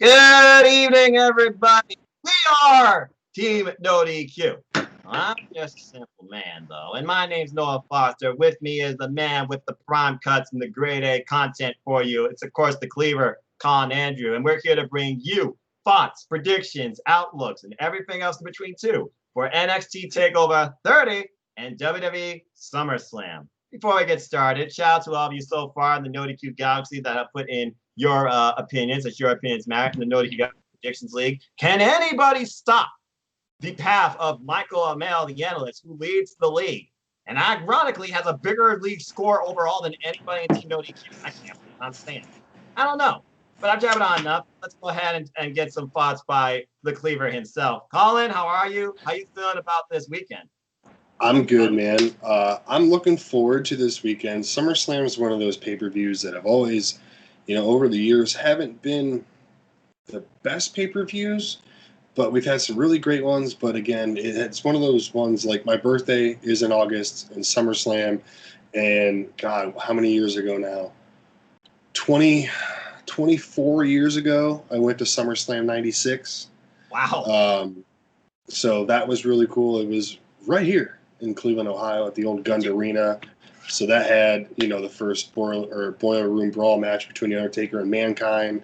Good evening, everybody. We are Team NoDQ. I'm just a simple man, though, and my name's Noah Foster. With me is the man with the prime cuts and the grade A content for you. It's, of course, the Cleaver, Colin Andrew, and we're here to bring you thoughts, predictions, outlooks, and everything else in between, too, for NXT TakeOver 30 and WWE SummerSlam. Before we get started, shout out to all of you so far in the NoDQGalaxy that have put in your opinions, as your opinions matter in the NoDQ Predictions League. Can anybody stop the path of Michael Amell, the analyst, who leads the league and ironically has a bigger league score overall than anybody in Team NoDQ? I can't understand. I don't know, but I've jabbered on enough. Let's go ahead and get some thoughts by the Cleaver himself. Colin, how are you? How you feeling about this weekend? I'm good, man. I'm looking forward to this weekend. SummerSlam is one of those pay-per-views that I've always, over the years haven't been the best pay-per-views, but we've had some really great ones. But again, it's one of those ones like my birthday is in August and SummerSlam, and God, how many years ago now? 24 years ago, I went to SummerSlam 96. Wow. So that was really cool. It was right here in Cleveland, Ohio, at the old Gund Arena. So that had, the first boiler room brawl match between The Undertaker and Mankind,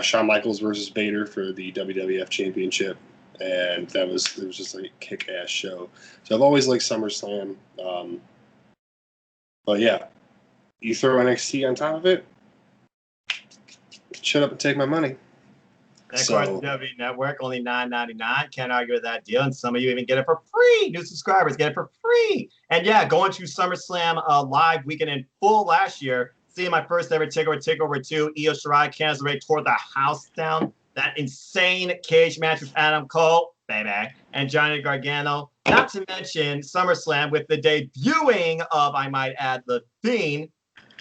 Shawn Michaels versus Bader for the WWF Championship, and it was just like a kick-ass show. So I've always liked SummerSlam. But yeah, you throw NXT on top of it, shut up and take my money. And of course, the WWE Network, only $9.99. Can't argue with that deal. And some of you even get it for free. New subscribers get it for free. And yeah, going to SummerSlam live weekend in full last year, seeing my first ever Takeover 2, Io Shirai, Candice LeRae tore the house down. That insane cage match with Adam Cole, baby, and Johnny Gargano. Not to mention SummerSlam with the debuting of, I might add, The Fiend.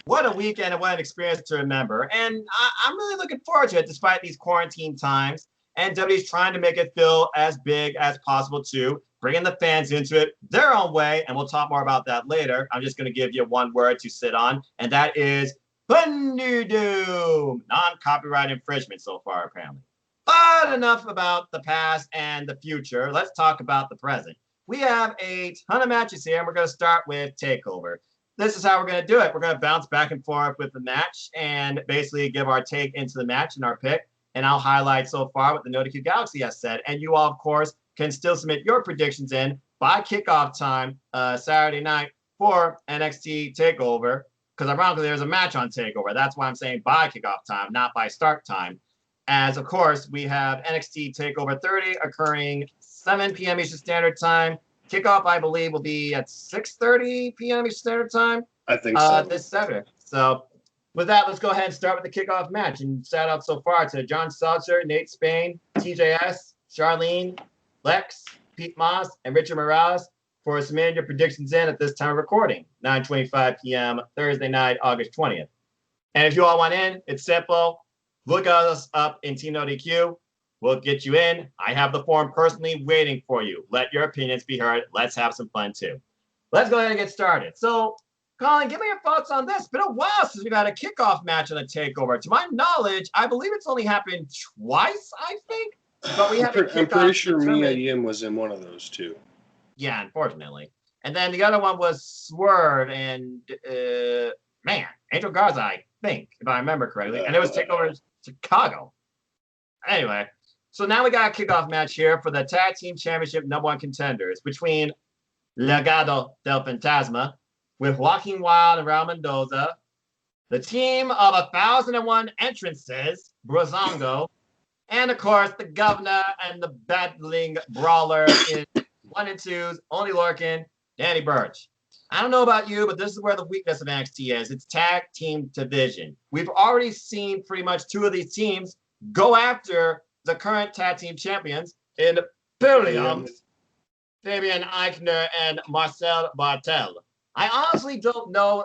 What a weekend and what an experience to remember. And I'm really looking forward to it despite these quarantine times. And WWE's trying to make it feel as big as possible too, bringing the fans into it their own way. And we'll talk more about that later. I'm just going to give you one word to sit on, and that is Doom. Non-copyright infringement so far, apparently. But enough about the past and the future. Let's talk about the present. We have a ton of matches here, and we're going to start with TakeOver. This is how we're going to do it. We're going to bounce back and forth with the match and basically give our take into the match and our pick. And I'll highlight so far what the NoDQGalaxy has said. And you all, of course, can still submit your predictions in by kickoff time Saturday night for NXT TakeOver. Because ironically, there's a match on TakeOver. That's why I'm saying by kickoff time, not by start time. As, of course, we have NXT TakeOver 30 occurring 7 p.m. Eastern Standard Time. Kickoff, I believe, will be at 6:30 p.m. Eastern Standard Time. I think so. This Saturday. So with that, let's go ahead and start with the kickoff match. And shout out so far to John Seltzer, Nate Spain, TJS, Charlene, Lex, Pete Moss, and Richard Morales for submitting your predictions in at this time of recording, 9:25 p.m. Thursday night, August 20th. And if you all want in, it's simple. Look us up in Team NoDQ. We'll get you in. I have the form personally waiting for you. Let your opinions be heard. Let's have some fun, too. Let's go ahead and get started. So, Colin, give me your thoughts on this. It's been a while since we've had a kickoff match on a TakeOver. To my knowledge, I believe it's only happened twice, I think. But we have I'm pretty sure Mia Yim was in one of those, too. Yeah, unfortunately. And then the other one was Swerve and, Angel Garza, I think, if I remember correctly. And it was TakeOver Chicago. Anyway. So now we got a kickoff match here for the Tag Team Championship #1 contenders between Legado del Fantasma with Joaquin Wilde and Raul Mendoza, the team of 1,001 entrances, Brazongo, and of course the Governor and the battling brawler in 1 and 2's Only Lorcan, Danny Burch. I don't know about you, but this is where the weakness of NXT is. It's tag team division. We've already seen pretty much 2 of these teams go after the current tag team champions in Williams, Fabian Eichner, and Marcel Bartel. I honestly don't know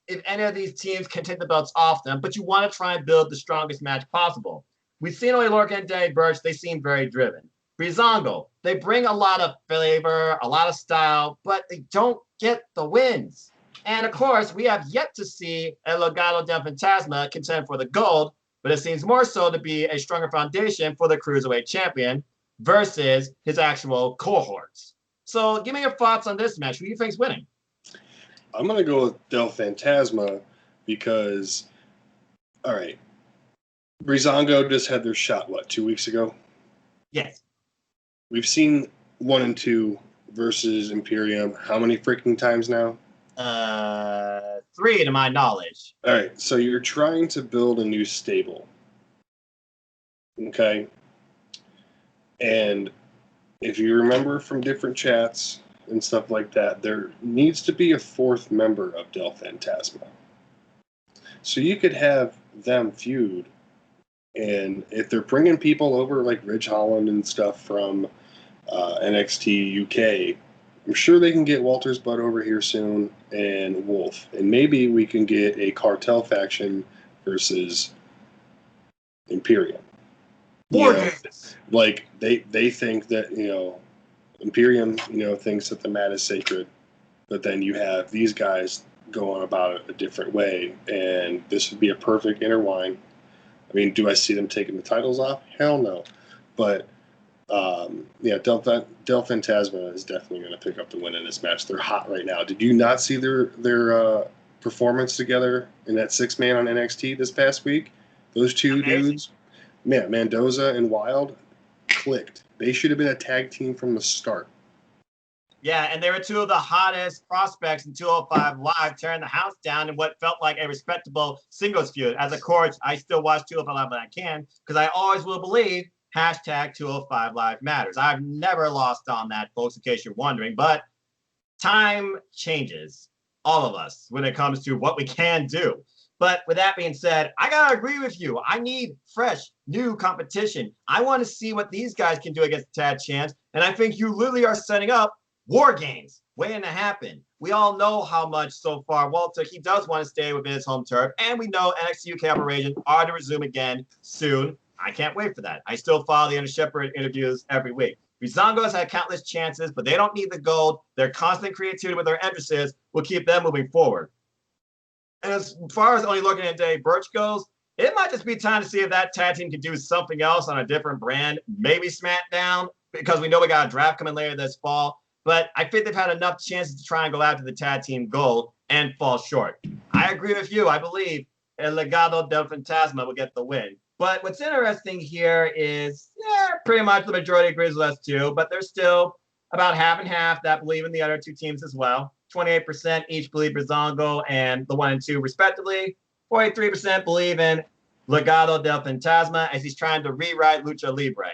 if any of these teams can take the belts off them, but you want to try and build the strongest match possible. We've seen Only Lorcan and Danny Burch. They seem very driven. Breezango, they bring a lot of flavor, a lot of style, but they don't get the wins. And of course, we have yet to see El Legado del Fantasma contend for the gold, but it seems more so to be a stronger foundation for the Cruiserweight champion versus his actual cohorts. So give me your thoughts on this match. Who do you think's winning? I'm going to go with Del Fantasma because, all right, Breezango just had their shot, 2 weeks ago? Yes. We've seen 1 and 2 versus Imperium how many freaking times now? 3 to my knowledge. All right, so you're trying to build a new stable. Okay? And if you remember from different chats and stuff like that, there needs to be a 4th member of Del Fantasma. So you could have them feud, and if they're bringing people over like Ridge Holland and stuff from NXT UK, I'm sure they can get Walter's butt over here soon and Wolf. And maybe we can get a cartel faction versus Imperium. Like they think that, Imperium, thinks that the mat is sacred, but then you have these guys going about it a different way, and this would be a perfect intertwine. I mean, do I see them taking the titles off? Hell no. But Del Fantasma is definitely going to pick up the win in this match. They're hot right now. Did you not see their performance together in that 6-man on NXT this past week? Those two dudes, man, Mendoza and Wild, clicked. They should have been a tag team from the start. Yeah, and they were 2 of the hottest prospects in 205 Live, tearing the house down in what felt like a respectable singles feud. As of course, I still watch 205 Live when I can, because I always will believe hashtag 205 Live matters. I've never lost on that, folks, in case you're wondering, but time changes, all of us, when it comes to what we can do. But with that being said, I gotta agree with you. I need fresh, new competition. I want to see what these guys can do against the Tag Champs, and I think you literally are setting up War Games waiting to happen. We all know how much so far Walter, he does want to stay within his home turf, and we know NXT UK operations are to resume again soon. I can't wait for that. I still follow the Inner Shepherd interviews every week. Breezango's had countless chances, but they don't need the gold. Their constant creativity with their entrances will keep them moving forward. And as far as only looking at Dave Birch goes, it might just be time to see if that tag team can do something else on a different brand, maybe SmackDown, because we know we got a draft coming later this fall. But I think they've had enough chances to try and go after the tag team gold and fall short. I agree with you. I believe El Legado del Fantasma will get the win. But what's interesting here is, pretty much the majority agrees with us too, but there's still about half and half that believe in the other 2 teams as well. 28% each believe Breezango and the 1 and 2 respectively. 43% believe in Legado del Fantasma as he's trying to rewrite Lucha Libre.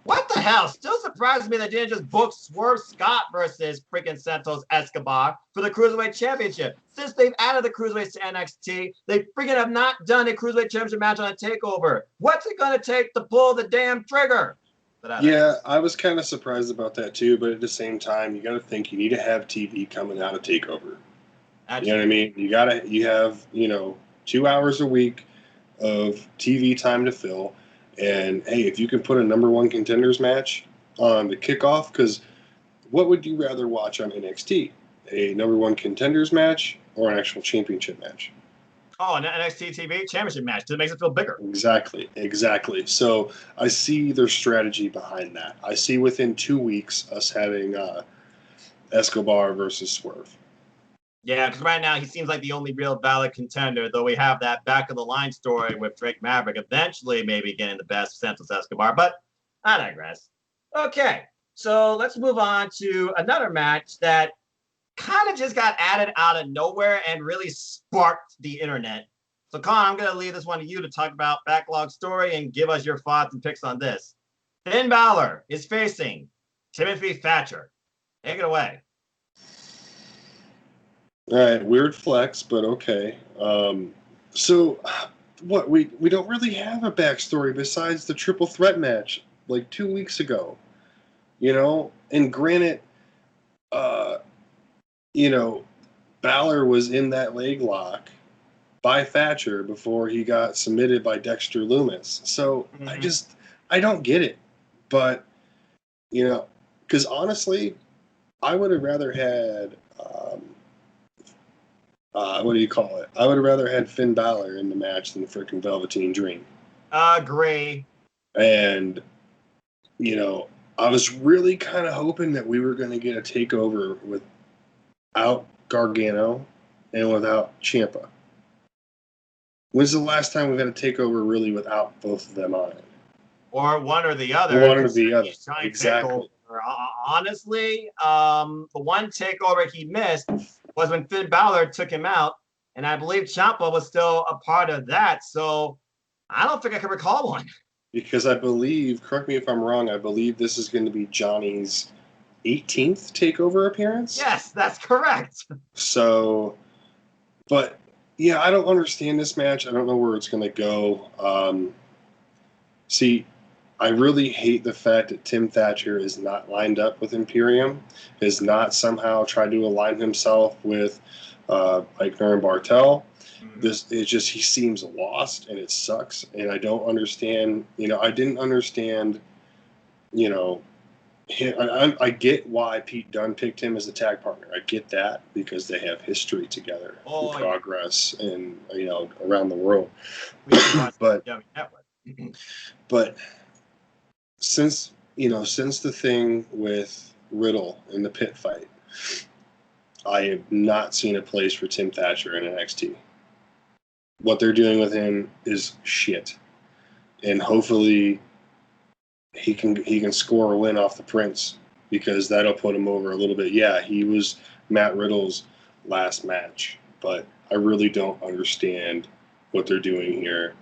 What the hell? Still surprises me they didn't just book Swerve Scott versus freaking Santos Escobar for the Cruiserweight Championship. Since they've added the Cruiserweights to NXT, they freaking have not done a Cruiserweight Championship match on a TakeOver. What's it going to take to pull the damn trigger? Yeah, I was kind of surprised about that too, but at the same time, you got to think you need to have TV coming out of TakeOver. You know what I mean? You have 2 hours a week of TV time to fill. And hey, if you can put a number 1 contenders match on the kickoff, because what would you rather watch on NXT? A number 1 contenders match or an actual championship match? Oh, an NXT TV championship match. That makes it feel bigger. Exactly. So I see their strategy behind that. I see within 2 weeks us having Escobar versus Swerve. Yeah, because right now he seems like the only real valid contender, though we have that back-of-the-line story with Drake Maverick eventually maybe getting the best Santos Escobar, but I digress. Okay, so let's move on to another match that kind of just got added out of nowhere and really sparked the internet. So, Colin, I'm going to leave this one to you to talk about Backlog Story and give us your thoughts and picks on this. Finn Balor is facing Timothy Thatcher. Take it away. All right, weird flex, but okay. So, what we don't really have a backstory besides the triple threat match like 2 weeks ago, And granted, Balor was in that leg lock by Thatcher before he got submitted by Dexter Lumis. So I don't get it, but because honestly, I would have rather had. What do you call it? I would have rather had Finn Balor in the match than freaking Velveteen Dream. Agree. And, you know, I was really kind of hoping that we were going to get a takeover without Gargano and without Ciampa. When's the last time we've had a takeover really without both of them on it? Or one or the other. One or the other. Exactly. Honestly, the one takeover he missed was when Finn Balor took him out, and I believe Ciampa was still a part of that. So I don't think I can recall one. Because I believe, correct me if I'm wrong, I believe this is going to be Johnny's 18th takeover appearance. Yes, that's correct. So, but yeah, I don't understand this match. I don't know where it's going to go. See, I really hate the fact that Tim Thatcher is not lined up with Imperium, has not somehow tried to align himself with like Baron Bartel. He seems lost, and it sucks. And I don't understand. You know, I didn't understand. You know, I get why Pete Dunne picked him as a tag partner. I get that because they have history together, and progress, and around the world. But since the thing with Riddle in the pit fight, I have not seen a place for Tim Thatcher in NXT. What they're doing with him is shit, and hopefully he can score a win off the Prince, because that'll put him over a little bit. Yeah, he was Matt Riddle's last match, but I really don't understand what they're doing here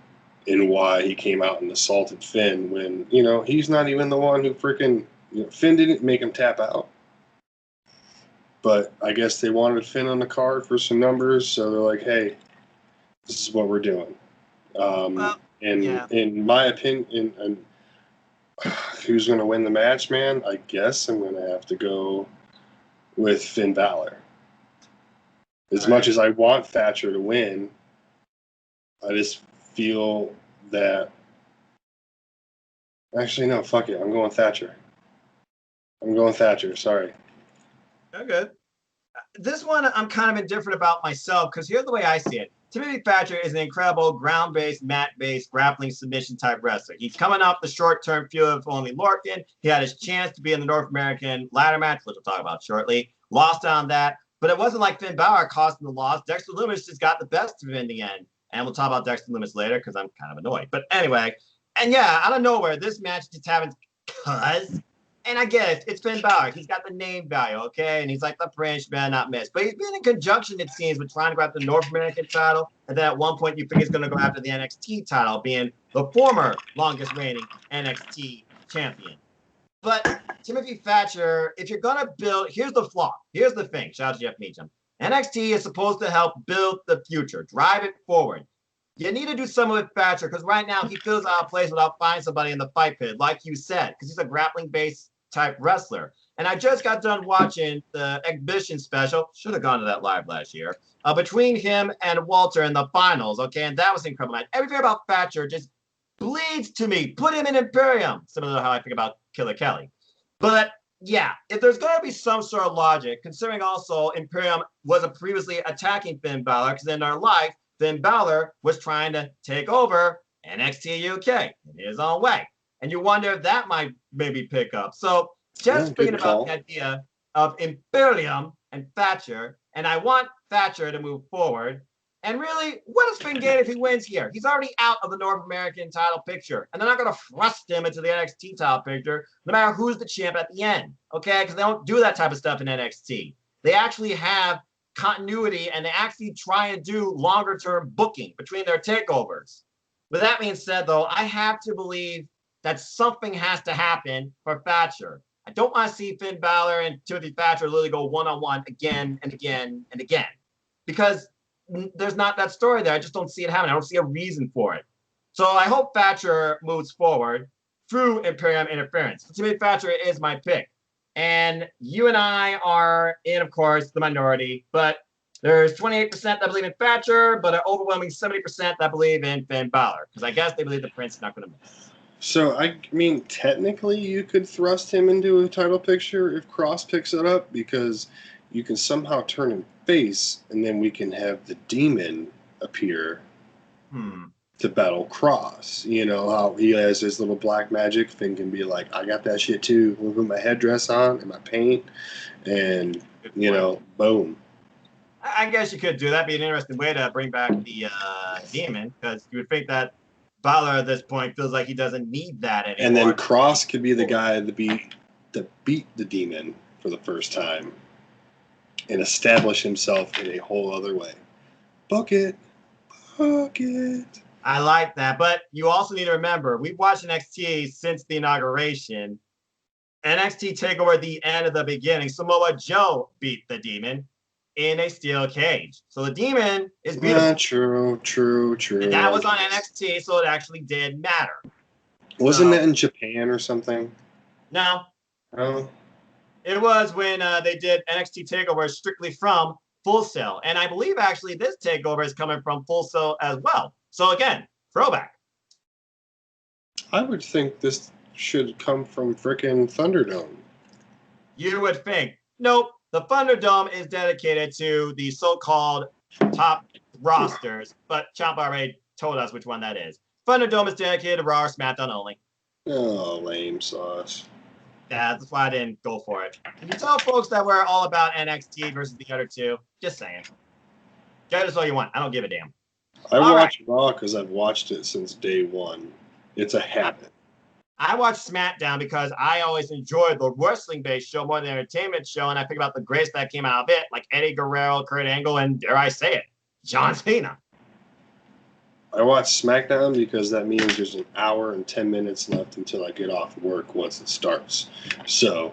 and why he came out and assaulted Finn when he's not even the one who freaking Finn didn't make him tap out. But I guess they wanted Finn on the card for some numbers, so they're like, hey, this is what we're doing. In my opinion, and who's going to win the match, man? I guess I'm going to have to go with Finn Balor. As much as I want Thatcher to win, I just feel that... Actually, no, fuck it. I'm going Thatcher. Sorry. You're good. This one I'm kind of indifferent about myself, because here's the way I see it. Timothy Thatcher is an incredible ground-based, mat-based, grappling submission-type wrestler. He's coming off the short-term feud with only Lorcan. He had his chance to be in the North American ladder match, which we'll talk about shortly. Lost on that. But it wasn't like Finn Balor cost him the loss. Dexter Lumis just got the best of him in the end. And we'll talk about Dexter Lumis later, because I'm kind of annoyed. But anyway, and yeah, out of nowhere, this match just happens because... And I get it. It's Finn Balor. He's got the name value, okay? And he's like the Prince, man, not miss. But he's been in conjunction, it seems, with trying to go after the North American title. And then at one point, you think he's going to go after the NXT title, being the former longest reigning NXT champion. But Timothy Thatcher, if you're going to build, here's the flaw. Here's the thing. Shout out to Jeff Meacham. NXT is supposed to help build the future, drive it forward. You need to do something with Thatcher, because right now he feels out of place without finding somebody in the fight pit, like you said, because he's a grappling-based type wrestler. And I just got done watching the exhibition special. Should have gone to that live last year. Between him and Walter in the finals, okay? And that was incredible match. Everything about Thatcher just bleeds to me. Put him in Imperium. Similar to how I think about Killer Kelly. But yeah, if there's going to be some sort of logic, considering also Imperium was previously attacking Finn Balor, because in their life, Finn Balor was trying to take over NXT UK in his own way. And you wonder if that might maybe pick up. So just thinking about the idea of Imperium and Thatcher, and I want Thatcher to move forward. And really, what does Finn gain if he wins here? He's already out of the North American title picture. And they're not going to thrust him into the NXT title picture, no matter who's the champ at the end. Okay? Because they don't do that type of stuff in NXT. They actually have continuity, and they actually try and do longer-term booking between their takeovers. With that being said, though, I have to believe that something has to happen for Thatcher. I don't want to see Finn Balor and Timothy Thatcher literally go one-on-one again and again and again, because there's not that story there. I just don't see it happening. I don't see a reason for it. So I hope Thatcher moves forward through Imperium interference. Timothy Thatcher is my pick. And you and I are in, of course, the minority, but there's 28% that believe in Thatcher, but an overwhelming 70% that believe in Finn Balor, because I guess they believe the Prince is not going to miss. So, I mean, technically you could thrust him into a title picture if Cross picks it up, because you can somehow turn him face, and then we can have the Demon appear. to battle Cross. You know how he has his little black magic thing, can be like, I got that shit too. We'll put my headdress on and my paint, and boom. I guess you could do that. Be an interesting way to bring back the demon, because you would think that Balor at this point feels like he doesn't need that anymore. And then Cross could be the guy to beat the demon for the first time and establish himself in a whole other way. Book it. I like that, but you also need to remember, we've watched NXT since the inauguration. NXT Takeover at the end of the beginning, Samoa Joe beat the demon in a steel cage. So the demon is beatable. True. And that was on NXT, so it actually did matter. Wasn't that in Japan or something? No. Oh. It was when they did NXT Takeover strictly from Full Sail. And I believe actually this takeover is coming from Full Sail as well. So again, throwback. I would think this should come from frickin' Thunderdome. You would think. Nope. The Thunderdome is dedicated to the so-called top rosters, but Ciampa already told us which one that is. Thunderdome is dedicated to Raw or SmackDown only. Oh, lame sauce. Yeah, that's why I didn't go for it. Can you tell folks that we're all about NXT versus the other two? Just saying. Get us all you want. I don't give a damn. I watch Raw because I've watched it since day one. It's a habit. I watch SmackDown because I always enjoyed the wrestling-based show more than the entertainment show, and I think about the greats that came out of it, like Eddie Guerrero, Kurt Angle, and dare I say it, John Cena. I watch SmackDown because that means there's an hour and 10 minutes left until I get off work once it starts. So,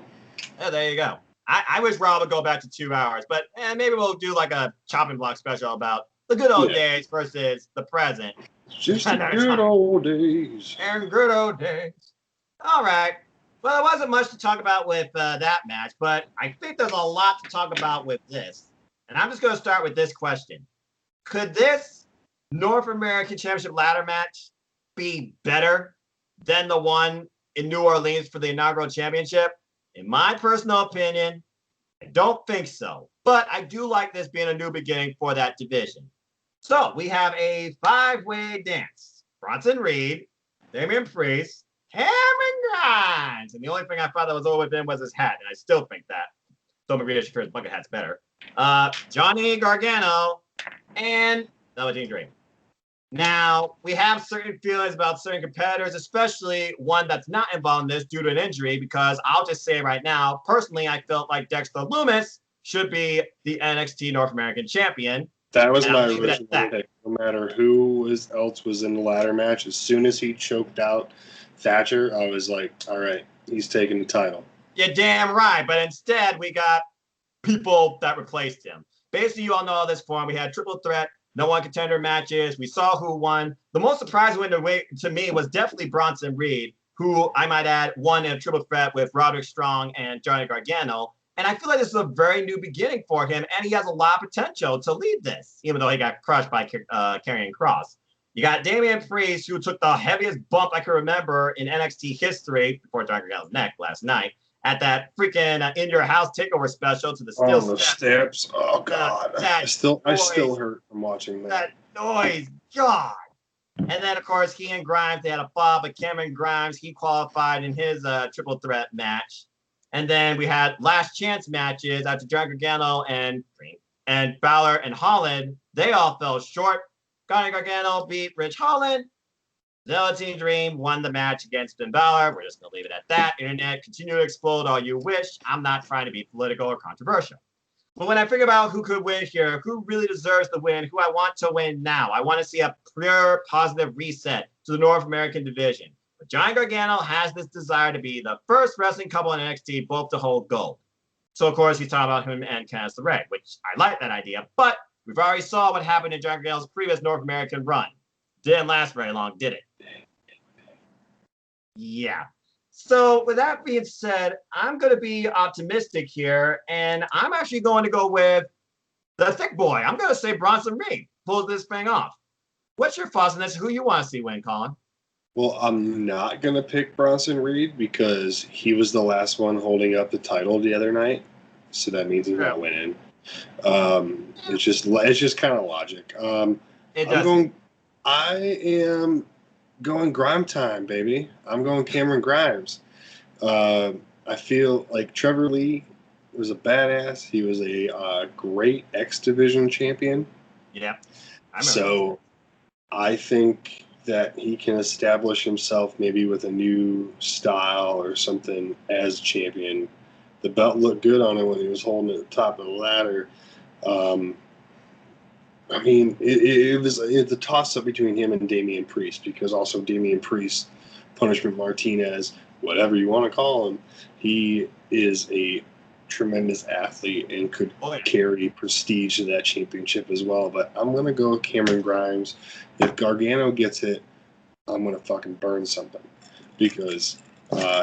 yeah, there you go. I wish Raw would go back to 2 hours, but maybe we'll do like a chopping block special about the good old days versus the present. Just the good old days. And good old days. All right. Well, there wasn't much to talk about with that match, but I think there's a lot to talk about with this. And I'm just going to start with this question. Could this North American Championship ladder match be better than the one in New Orleans for the inaugural championship? In my personal opinion, I don't think so. But I do like this being a new beginning for that division. So we have a 5-way dance. Bronson Reed, Damian Priest, Cameron Grimes. And the only thing I thought that was over with him was his hat, and I still think that. Don't agree his bucket hat's better. Johnny Gargano and Velveteen Dream. Now, we have certain feelings about certain competitors, especially one that's not involved in this due to an injury, because I'll just say right now, personally, I felt like Dexter Lumis should be the NXT North American champion. That was my original pick. No matter who else was in the ladder match, as soon as he choked out Thatcher, I was like, all right, he's taking the title. You're damn right. But instead, we got people that replaced him. Basically, you all know this form. We had triple threat, no one contender matches. We saw who won. The most surprising one to me was definitely Bronson Reed, who I might add won in a triple threat with Roderick Strong and Johnny Gargano. And I feel like this is a very new beginning for him, and he has a lot of potential to lead this, even though he got crushed by Karrion Kross. You got Damian Priest, who took the heaviest bump I can remember in NXT history before John Gargano's neck last night at that freaking In Your House takeover special to the steel steps. Oh God, I still hurt from watching that. That noise, God. And then of course he and Grimes, they had a fall, but Cameron Grimes, he qualified in his triple threat match. And then we had last chance matches after John Gargano and Balor and Holland. They all fell short. Johnny Gargano beat Rich Holland. Velveteen Dream won the match against Finn Balor. We're just going to leave it at that. Internet, continue to explode all you wish. I'm not trying to be political or controversial. But when I think about who could win here, who really deserves the win, who I want to win now, I want to see a pure positive reset to the North American division. But Johnny Gargano has this desire to be the first wrestling couple in NXT both to hold gold. So, of course, he's talking about him and Candice LeRae, which I like that idea. But we've already saw what happened in Johnny Gargano's previous North American run. Didn't last very long, did it? Yeah. So, with that being said, I'm going to be optimistic here, and I'm actually going to go with the thick boy. I'm going to say Bronson Reed pulls this thing off. What's your thoughts on this? Who you want to see win, Colin? Well, I'm not going to pick Bronson Reed because he was the last one holding up the title the other night. So that means he's not winning. It's just kind of logic. I'm I am going Grime time, baby. I'm going Cameron Grimes. I feel like Trevor Lee was a badass. He was a great X Division champion. Yeah, I remember. So I think that he can establish himself maybe with a new style or something as champion. The belt looked good on him when he was holding it at the top of the ladder. I mean, it's a toss-up between him and Damian Priest, because also Damian Priest, Punishment Martinez, whatever you want to call him, he is a tremendous athlete and could carry prestige to that championship as well. But I'm going to go with Cameron Grimes. If Gargano gets it, I'm going to fucking burn something, because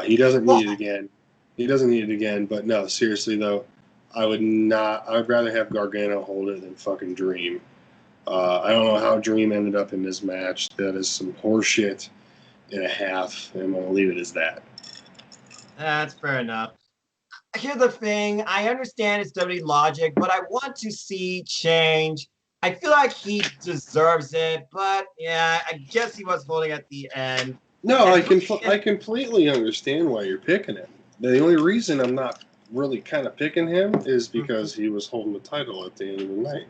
he doesn't need it again. He doesn't need it again. But no, seriously, though, I would rather have Gargano hold it than fucking Dream. I don't know how Dream ended up in this match. That is some horseshit and a half, and I'm going to leave it as that. That's fair enough. Here's the thing. I understand it's WWE logic, but I want to see change. I feel like he deserves it, but yeah, I guess he was holding at the end. No, I completely understand why you're picking him. The only reason I'm not really kind of picking him is because he was holding the title at the end of the night.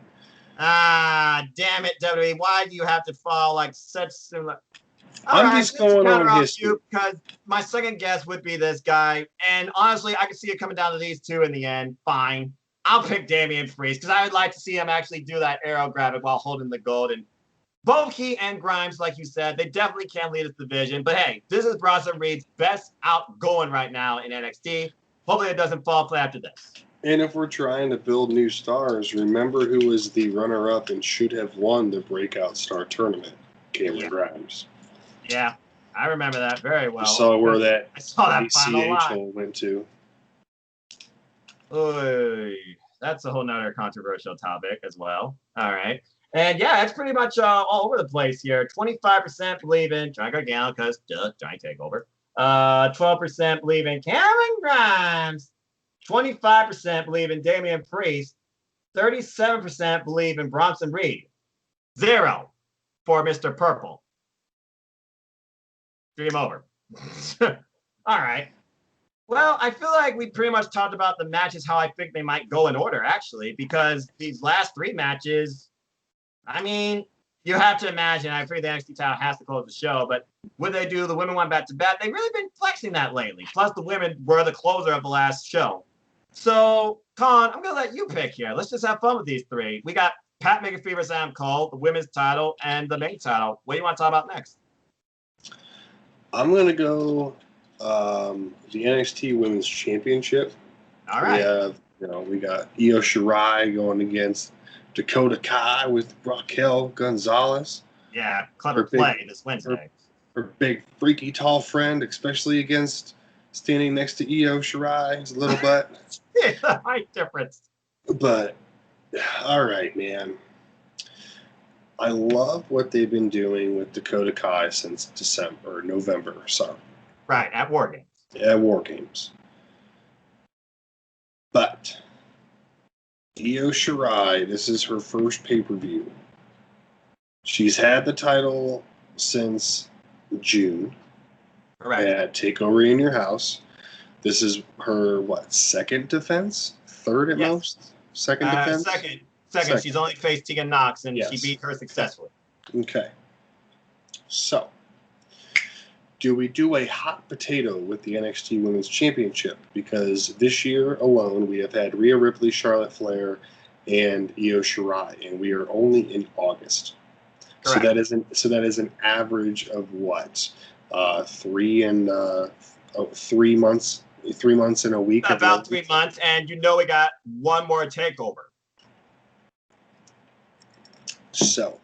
Ah, damn it, WWE. Why do you have to follow like such similar... I'm just going on history. Because my second guess would be this guy, and honestly, I can see it coming down to these two in the end. Fine. I'll pick Damian Priest, because I would like to see him actually do that arrow grab while holding the gold. And both he and Grimes, like you said, they definitely can lead this division. But hey, this is Bronson Reed's best outgoing right now in NXT. Hopefully it doesn't fall flat after this. And if we're trying to build new stars, remember who was the runner-up and should have won the Breakout Star Tournament? Cameron Grimes. Yeah, I remember that very well. I saw where that final went to. Oy, that's a whole nother controversial topic as well. All right. And yeah, it's pretty much all over the place here. 25% believe in Johnny Gargano because Johnny Takeover. 12% believe in Cameron Grimes. 25% believe in Damian Priest. 37% believe in Bronson Reed. 0 for Mr. Purple. Dream over. All right. Well, I feel like we pretty much talked about the matches, how I think they might go in order, actually, because these last 3 matches, I mean, you have to imagine, I figure the NXT title has to close the show, but when they do the women one back-to-back, they've really been flexing that lately. Plus, the women were the closer of the last show. So, Colin, I'm going to let you pick here. Let's just have fun with these 3. We got Pat McAfee versus Adam Cole, the women's title, and the main title. What do you want to talk about next? I'm going to go the NXT Women's Championship. All right. We got Io Shirai going against Dakota Kai with Raquel Gonzalez. Yeah, clever play this Wednesday. Her big, freaky, tall friend, especially against standing next to Io Shirai's little butt. Yeah, the height difference. But, all right, man. I love what they've been doing with Dakota Kai since November or so. Right, at War Games. At War Games. But Io Shirai, this is her first pay-per-view. She's had the title since June. Correct. At Takeover in Your House. This is her, second defense? Third at most? Second defense? Second. She's only faced Tegan Knox, and she beat her successfully. Okay. So, do we do a hot potato with the NXT Women's Championship? Because this year alone, we have had Rhea Ripley, Charlotte Flair, and Io Shirai, and we are only in August. Correct. So that is an average of what? 3 months. 3 months in a week. About 3 months, and we got one more takeover. So,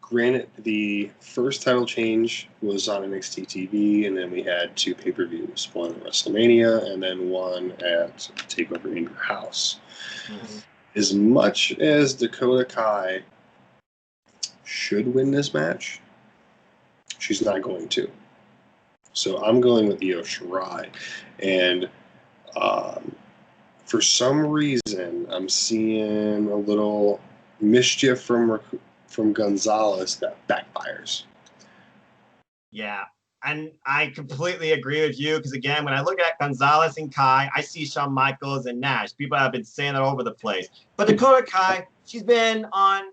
granted, the first title change was on NXT TV, and then we had 2 pay-per-views, one at WrestleMania and then one at Takeover in Your House. Mm-hmm. As much as Dakota Kai should win this match, she's not going to. So I'm going with Io Shirai. And for some reason, I'm seeing a little mischief from from Gonzalez that backfires. Yeah, and I completely agree with you because, again, when I look at Gonzalez and Kai, I see Shawn Michaels and Nash. People have been saying that all over the place. But Dakota Kai, she's been on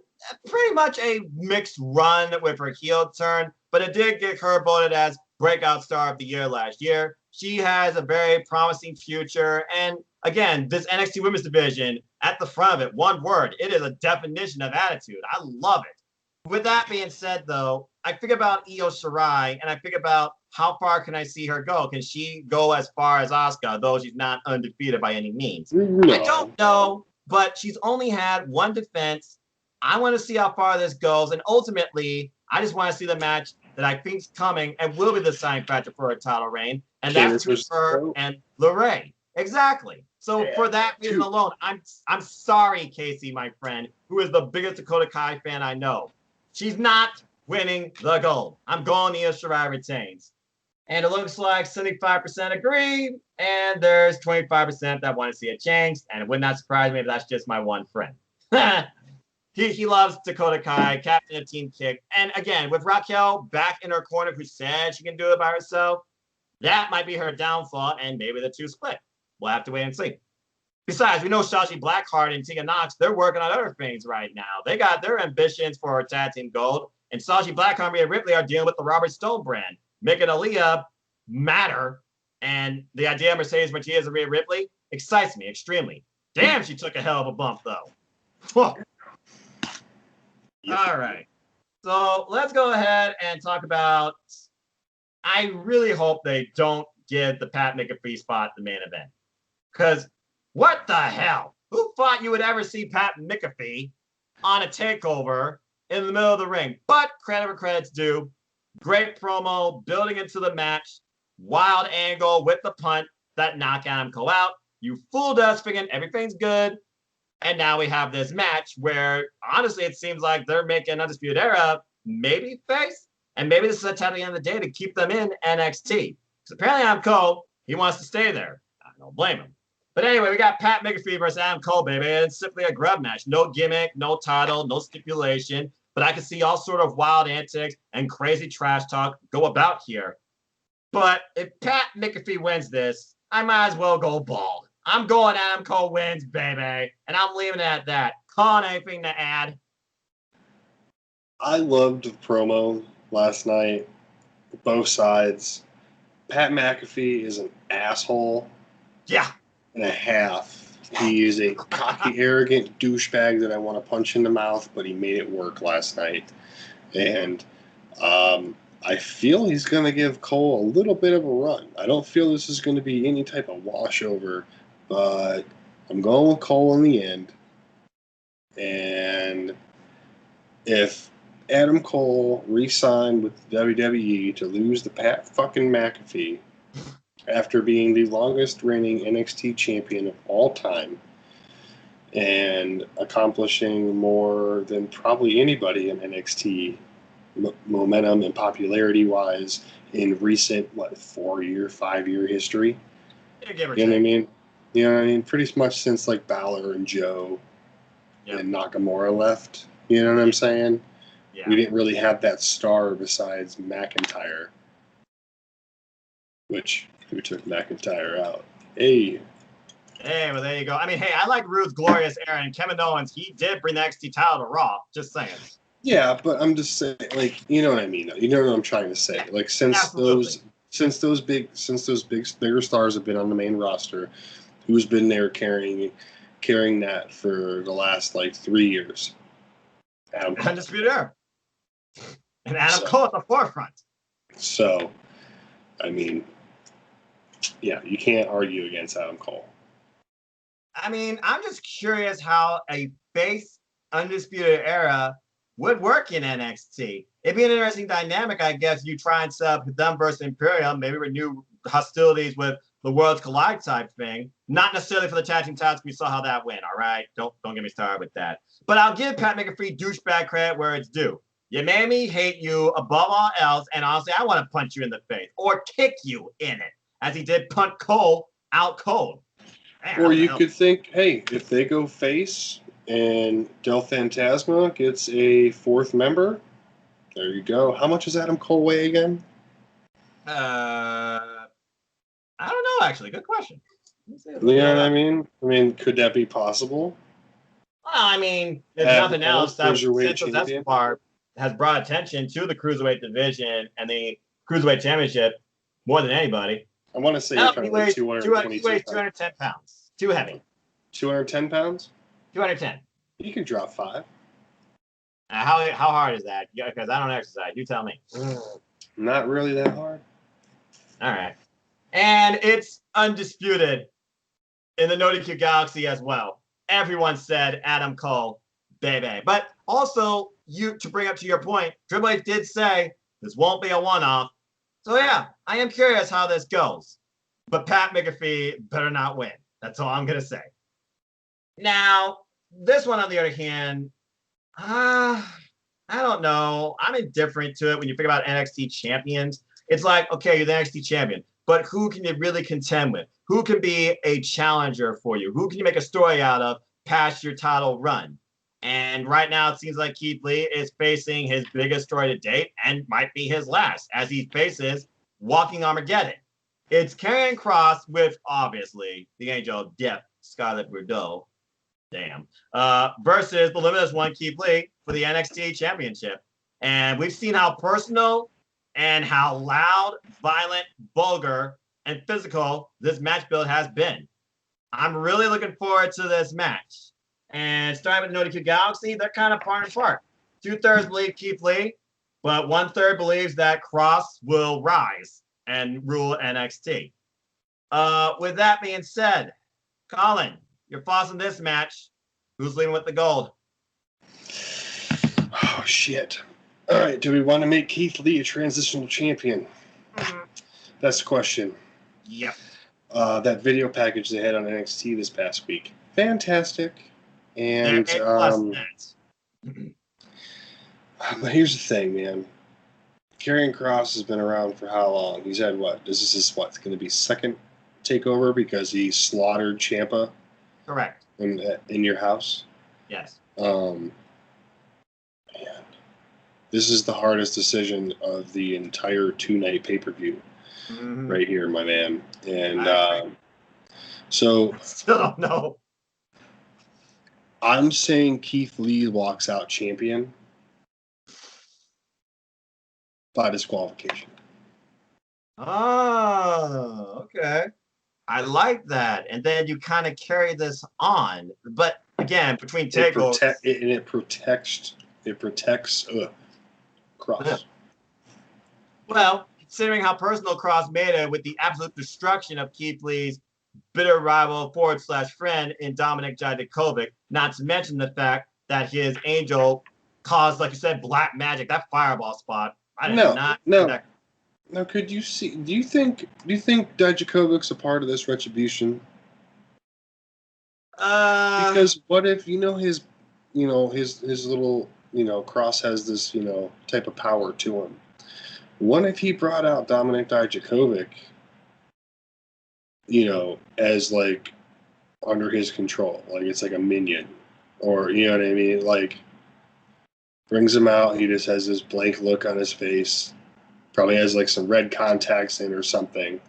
pretty much a mixed run with her heel turn, but it did get her voted as Breakout Star of the Year last year. She has a very promising future. And, again, this NXT Women's Division, at the front of it, one word, it is a definition of attitude. I love it. With that being said, though, I think about Io Shirai, and I think about how far can I see her go? Can she go as far as Asuka, though she's not undefeated by any means? No. I don't know, but she's only had one defense. I want to see how far this goes, and ultimately, I just want to see the match that I think's coming and will be the sign factor for a title reign, and that's between her and LeRae. Exactly. So for that reason alone, I'm sorry, Casey, my friend, who is the biggest Dakota Kai fan I know. She's not winning the gold. I'm going Io Shirai retains. And it looks like 75% agree, and there's 25% that want to see it changed. And it would not surprise me if that's just my one friend. he loves Dakota Kai, captain of Team Kick. And again, with Raquel back in her corner who said she can do it by herself, that might be her downfall, and maybe the two split. We'll have to wait and see. Besides, we know Shotzi Blackheart and Tegan Nox, they're working on other things right now. They got their ambitions for tag team gold, and Shotzi Blackheart and Rhea Ripley are dealing with the Robert Stone brand, making Aaliyah matter. And the idea of Mercedes Martinez and Rhea Ripley excites me extremely. Damn, she took a hell of a bump, though. Whoa. All right. So let's go ahead and talk about, I really hope they don't give the Pat McAfee spot the main event. Because what the hell? Who thought you would ever see Pat McAfee on a takeover in the middle of the ring? But credit where credit's due. Great promo, building into the match. Wild angle with the punt that knocked Adam Cole out. You fooled us thinking everything's good. And now we have this match where, honestly, it seems like they're making Undisputed Era maybe face. And maybe this is a time at the end of the day to keep them in NXT. Because apparently Adam Cole, he wants to stay there. I don't blame him. But anyway, we got Pat McAfee versus Adam Cole, baby. It's simply a grub match. No gimmick, no title, no stipulation. But I can see all sort of wild antics and crazy trash talk go about here. But if Pat McAfee wins this, I might as well go bald. I'm going Adam Cole wins, baby. And I'm leaving it at that. Colin, anything to add? I loved the promo last night. Both sides. Pat McAfee is an asshole. Yeah. And a half. He is a cocky, arrogant douchebag that I want to punch in the mouth, but he made it work last night. And I feel he's going to give Cole a little bit of a run. I don't feel this is going to be any type of washover, but I'm going with Cole in the end. And if Adam Cole re-signed with WWE to lose the Pat fucking McAfee after being the longest reigning NXT champion of all time and accomplishing more than probably anybody in NXT momentum and popularity wise in recent 5-year history. Yeah, you know what I mean? You know what I mean? Pretty much since like Balor and Joe and Nakamura left. You know what I'm saying? Yeah. We didn't really have that star besides McIntyre. Who took McIntyre out? Hey, well, there you go. I mean, hey, I like Rude's glorious era, and Kevin Owens, he did bring the NXT title to Raw. Just saying. Yeah, but I'm just saying, like, you know what I mean. You know what I'm trying to say. Like, since those bigger stars have been on the main roster, who's been there carrying that for the last 3 years? Adam Cole. Undisputed Era. And Adam Cole at the forefront. So, I mean, yeah, you can't argue against Adam Cole. I mean, I'm just curious how a face Undisputed Era would work in NXT. It'd be an interesting dynamic, I guess. You try and set up them versus Imperium, maybe renew hostilities with the Worlds Collide type thing. Not necessarily for the tag team titles. We saw how that went, all right? Don't get me started with that. But I'll give Pat McAfee douchebag credit where it's due. You made me hate you above all else, and honestly, I want to punch you in the face or kick you in it, as he did punt Cole out cold. Man, or you could think, hey, if they go face, And Del Fantasma gets a 4th member. There you go. How much does Adam Cole weigh again? I don't know, actually. Good question. You know what I mean? I mean, could that be possible? Well, I mean, if Adam nothing Cole, else, that cruiserweight Santos champion. Escobar has brought attention to the cruiserweight division and the cruiserweight championship more than anybody. I want to say No, you're talking like 222 he weighs 210 pounds. Too heavy. 210 pounds? 210. You can drop 5. How hard is that? Because I don't exercise. You tell me. Not really that hard. All right. And it's undisputed in the NoDQ Galaxy as well. Everyone said Adam Cole, baby. But also, to bring up to your point, Triple H did say this won't be a one-off. So yeah, I am curious how this goes. But Pat McAfee better not win. That's all I'm going to say. Now, this one, on the other hand, I don't know. I'm indifferent to it when you think about NXT champions. It's like, okay, you're the NXT champion, but who can you really contend with? Who can be a challenger for you? Who can you make a story out of past your title run? And right now, it seems like Keith Lee is facing his biggest story to date and might be his last as he faces Walking Armageddon. It's Karrion Kross with, obviously, the Angel of Death, Scarlett Bordeaux. Damn. Versus the Limitless One, Keith Lee, for the NXT Championship. And we've seen how personal and how loud, violent, vulgar, and physical this match build has been. I'm really looking forward to this match. And starting with NoDQ Galaxy, they're kind of part and part. 2/3 believe Keith Lee, but 1/3 believes that Kross will rise and rule NXT. With that being said, Colin, your thoughts on this match? Who's leading with the gold? Oh, shit. All right, do we want to make Keith Lee a transitional champion? That's the question. Yep. That video package they had on NXT this past week. Fantastic. And but here's the thing, man. Karrion Kross has been around for how long? He's had what? This is his what? It's going to be second takeover because he slaughtered Ciampa. Correct. In your house. Yes. Man, this is the hardest decision of the entire 2-night pay-per-view, right here, my man. And so I still don't know. I'm saying Keith Lee walks out champion by disqualification. Oh, okay. I like that. And then you kind of carry this on. But again, between takeovers. It protects Kross. Yeah. Well, considering how personal Kross made it with the absolute destruction of Keith Lee's bitter rival / friend in Dominik Dijakovic, not to mention the fact that his angel caused, like you said, black magic, that fireball spot. Now, could you see? Do you think Dijakovic's a part of this retribution? Because what if his little Kross has this type of power to him? What if he brought out Dominik Dijakovic, as like under his control, like it's like a minion, or you know what I mean? Like brings him out, he just has this blank look on his face. Probably has like some red contacts in or something.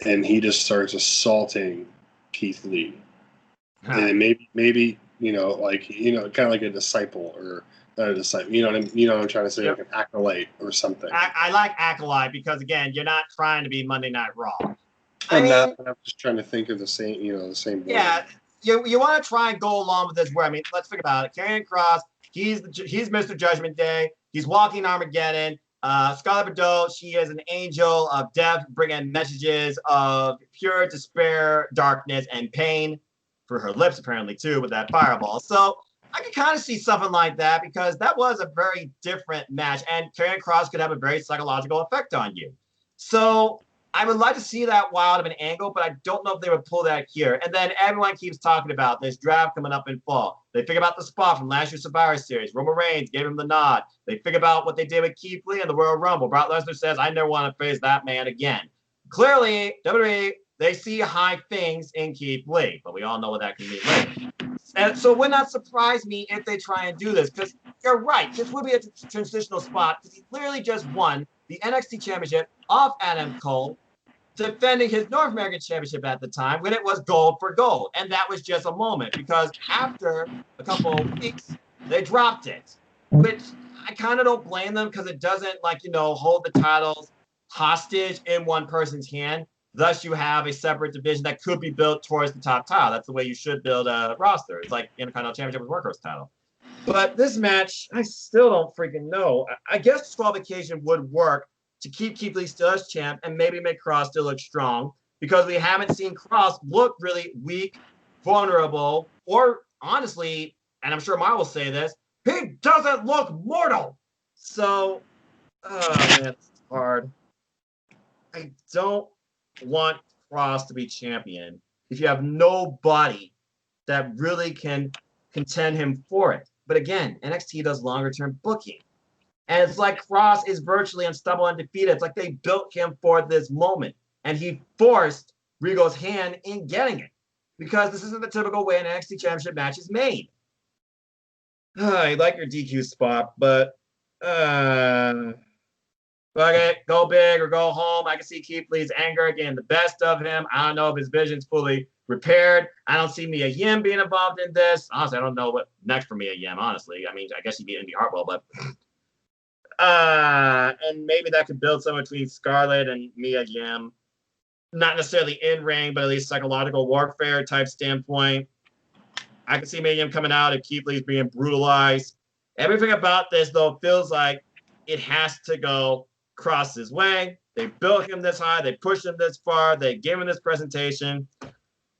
And he just starts assaulting Keith Lee. And maybe kind of like a disciple or not a disciple. You know what I'm trying to say? Yep. Like an acolyte or something. I like acolyte because again, you're not trying to be Monday Night Raw. I'm just trying to think of the same, the same. Yeah, you want to try and go along with this. Where let's think about it. Karrion Kross, he's Mr. Judgment Day. He's walking Armageddon. Scarlett Bordeaux, she is an angel of death, bringing messages of pure despair, darkness, and pain for her lips, apparently, too, with that fireball. So I can kind of see something like that because that was a very different match, and Karrion Kross could have a very psychological effect on you. So I would like to see that wild of an angle, but I don't know if they would pull that here. And then everyone keeps talking about this draft coming up in fall. They think about the spot from last year's Survivor Series. Roman Reigns gave him the nod. They think about what they did with Keith Lee in the Royal Rumble. Brock Lesnar says, I never want to face that man again. Clearly, WWE, they see high things in Keith Lee, but we all know what that can mean later. And so it would not surprise me if they try and do this, because you're right. This would be a transitional spot because he literally just won the NXT Championship off Adam Cole, defending his North American Championship at the time when it was gold for gold. And that was just a moment because after a couple of weeks, they dropped it, which I kind of don't blame them because it doesn't, like, hold the titles hostage in one person's hand. Thus, you have a separate division that could be built towards the top title. That's the way you should build a roster. It's like Intercontinental Championship with Workhorse title. But this match, I still don't freaking know. I guess disqualification would work to keep Keith Lee still as champ and maybe make Cross still look strong because we haven't seen Cross look really weak, vulnerable, or honestly, and I'm sure Mar will say this, he doesn't look mortal. So, oh man, it's hard. I don't want Cross to be champion if you have nobody that really can contend him for it. But again, NXT does longer term booking. And it's like Cross is virtually unstoppable, undefeated. It's like they built him for this moment. And he forced Rigo's hand in getting it. Because this isn't the typical way an NXT championship match is made. I like your DQ spot, but fuck it, go big or go home. I can see Keith Lee's anger getting the best of him. I don't know if his vision's fully repaired. I don't see Mia Yim being involved in this. Honestly, I don't know what next for Mia Yim, honestly. I mean, I guess she'd be Indy Hartwell, but and maybe that could build something between Scarlett and Mia Yim. Not necessarily in ring, but at least psychological warfare type standpoint. I can see Mia Yim coming out if Keith Lee's being brutalized. Everything about this, though, feels like it has to go Cross's way. They built him this high. They pushed him this far. They gave him this presentation.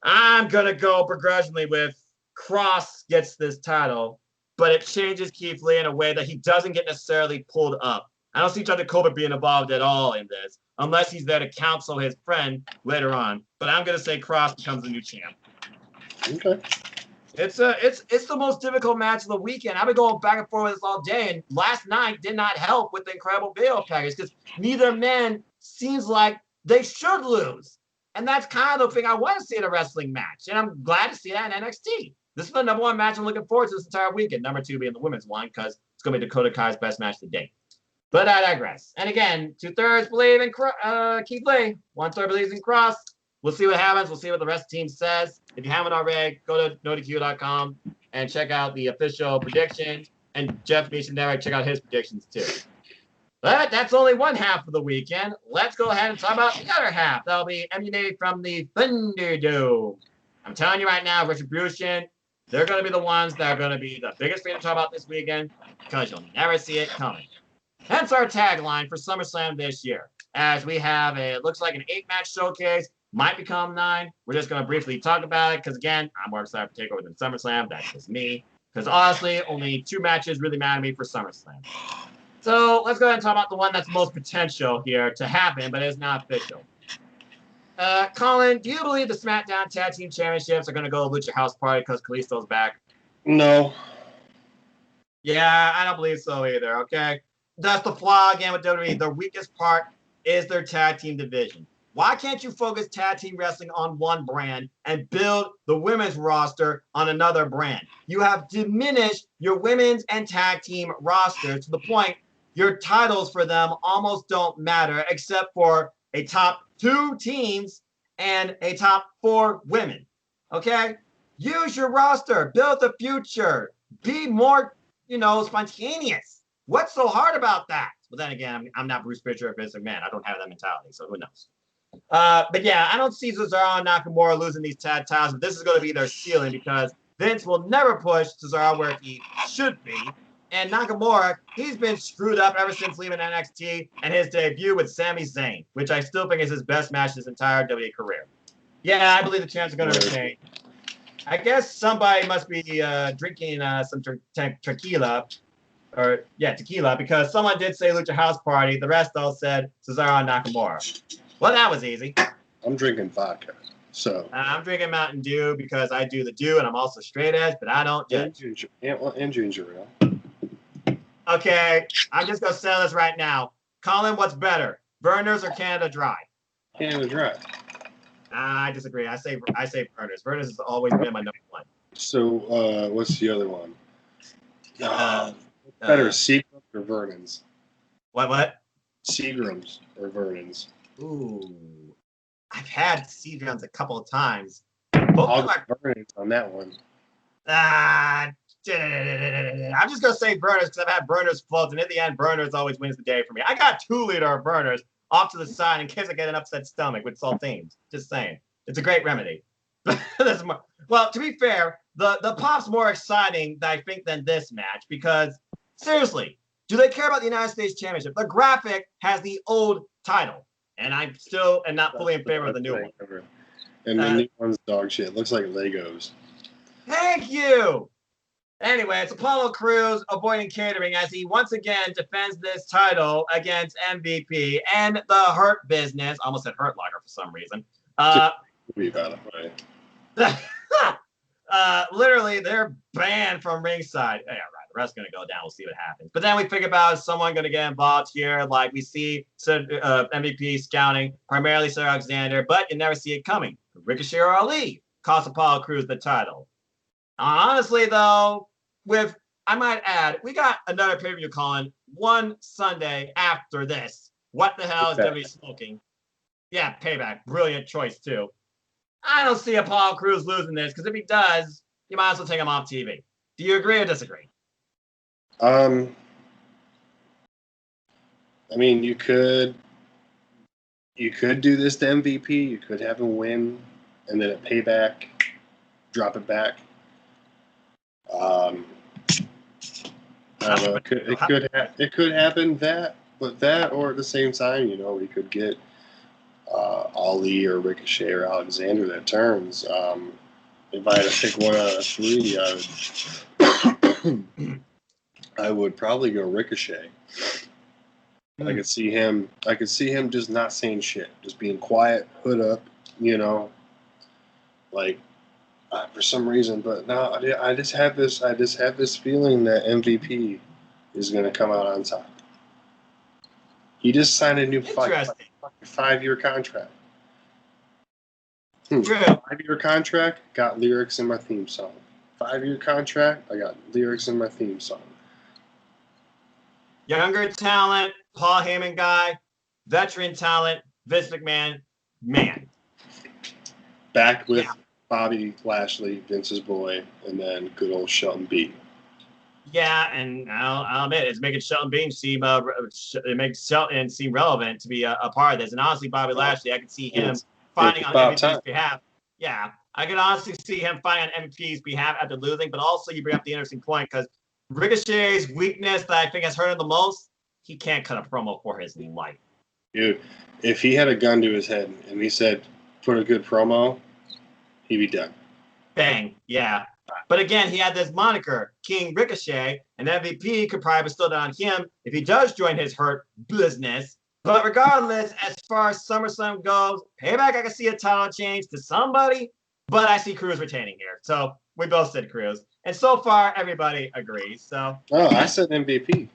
I'm going to go begrudgingly with Cross gets this title, but it changes Keith Lee in a way that he doesn't get necessarily pulled up. I don't see John Takeover being involved at all in this, unless he's there to counsel his friend later on. But I'm going to say Cross becomes the new champ. Okay. It's the most difficult match of the weekend. I've been going back and forth with this all day, and last night did not help with the incredible video package because neither man seems like they should lose. And that's kind of the thing I want to see in a wrestling match. And I'm glad to see that in NXT. This is the number one match I'm looking forward to this entire weekend. Number two being the women's one because it's going to be Dakota Kai's best match to date. But I digress. And again, 2/3 believe in Keith Lee. 1/3 believes in Cross. We'll see what happens. We'll see what the rest of the team says. If you haven't already, go to NoDQ.com and check out the official predictions. And Jeff Meacham there, check out his predictions too. But that's only one half of the weekend. Let's go ahead and talk about the other half. That'll be emanating from the Thunderdome. I'm telling you right now, Retribution, they're going to be the ones that are going to be the biggest thing to talk about this weekend because you'll never see it coming. Hence our tagline for SummerSlam this year. As we have it looks like an 8-match showcase. Might become 9. We're just going to briefly talk about it because, again, I'm more excited for Takeover than SummerSlam. That's just me. Because, honestly, only 2 matches really matter to me for SummerSlam. So, let's go ahead and talk about the one that's most potential here to happen, but is not official. Colin, do you believe the SmackDown Tag Team Championships are going to go to Lucha House Party because Kalisto's back? No. Yeah, I don't believe so either, okay? That's the flaw, again, with WWE. Their weakest part is their tag team division. Why can't you focus tag team wrestling on one brand and build the women's roster on another brand? You have diminished your women's and tag team roster to the point your titles for them almost don't matter except for a top 2 teams and a top 4 women. Okay? Use your roster. Build the future. Be more, spontaneous. What's so hard about that? But then again, I'm not Bruce Prichard or Vince McMahon. I don't have that mentality, so who knows? But yeah, I don't see Cesaro and Nakamura losing these tag titles, but this is going to be their ceiling because Vince will never push Cesaro where he should be. And Nakamura, he's been screwed up ever since leaving NXT and his debut with Sami Zayn, which I still think is his best match his entire WWE career. Yeah, I believe the champs are going to retain. I guess somebody must be drinking some tequila. Tequila, because someone did say Lucha House Party. The rest all said Cesaro and Nakamura. Well, that was easy. I'm drinking vodka, so. I'm drinking Mountain Dew because I do the Dew, and I'm also straight edge, but I don't judge. And ginger ale. Okay, I'm just going to settle this right now. Colin, what's better, Burners or Canada Dry? Canada Dry. I disagree. I say Burners. Burners has always been my number one. So, what's the other one? Uh, Better, uh, Seagrams or Vernon's? what? Seagrams or Vernon's? Ooh, I've had Seagrams a couple of times. Both of I'll them are. go Vernon's on that one. I'm just gonna say burners because I've had burners floats, and in the end, burners always wins the day for me. I got 2 liter of burners off to the side in case I get an upset stomach with saltines. Just saying, it's a great remedy. Well, to be fair, the pop's more exciting, I think, than this match because seriously, do they care about the United States Championship? The graphic has the old title, and I'm still and not fully in favor of the new one. And the new one's dog shit. It looks like Legos. Thank you. Anyway, it's Apollo Crews avoiding catering as he once again defends this title against MVP and the Hurt Business. I almost said Hurt Locker for some reason. Literally, they're banned from ringside. Yeah, right. The rest going to go down. We'll see what happens. But then we think about someone going to get involved here. Like we see MVP scouting, primarily Sir Alexander, but you never see it coming. Ricochet or Ali cost Apollo Crews the title. Honestly, though, I might add, we got another pay-per-view, Colin, one Sunday after this. What the hell is WWE smoking? Yeah, Payback. Brilliant choice, too. I don't see Apollo Crews losing this, because if he does, you might as well take him off TV. Do you agree or disagree? I mean, you could do this to MVP. You could have him win, and then at Payback, drop it back. I don't know. It could happen that, or at the same time, we could get Ali or Ricochet or Alexander that turns. If I had to pick one out of 3, I would probably go Ricochet. I could see him just not saying shit, just being quiet, hood up, like. For some reason, but no, I just have this feeling that MVP is going to come out on top. He just signed a new 5-year contract. 5-year contract, got lyrics in my theme song. 5-year contract, I got lyrics in my theme song. Younger talent, Paul Heyman guy. Veteran talent, Vince McMahon, man. Back with Bobby Lashley, Vince's boy, and then good old Shelton Bean. Yeah, and I'll admit it's making Shelton Bean seem it makes Shelton seem relevant to be a part of this. And honestly, Bobby Lashley, I can see him fighting on MVP's behalf. Yeah, I can honestly see him fighting on MVP's behalf after losing. But also, you bring up the interesting point because Ricochet's weakness that I think has hurt him the most, he can't cut a promo for his life. Dude, if he had a gun to his head and he said, "Put a good promo," he'd be done. Bang, yeah. But again, he had this moniker, King Ricochet, and MVP could probably bestow it on him if he does join his Hurt Business. But regardless, as far as SummerSlam goes, Payback, I can see a title change to somebody, but I see Crews retaining here. So we both said Crews. And so far, everybody agrees. So. Oh, I said MVP.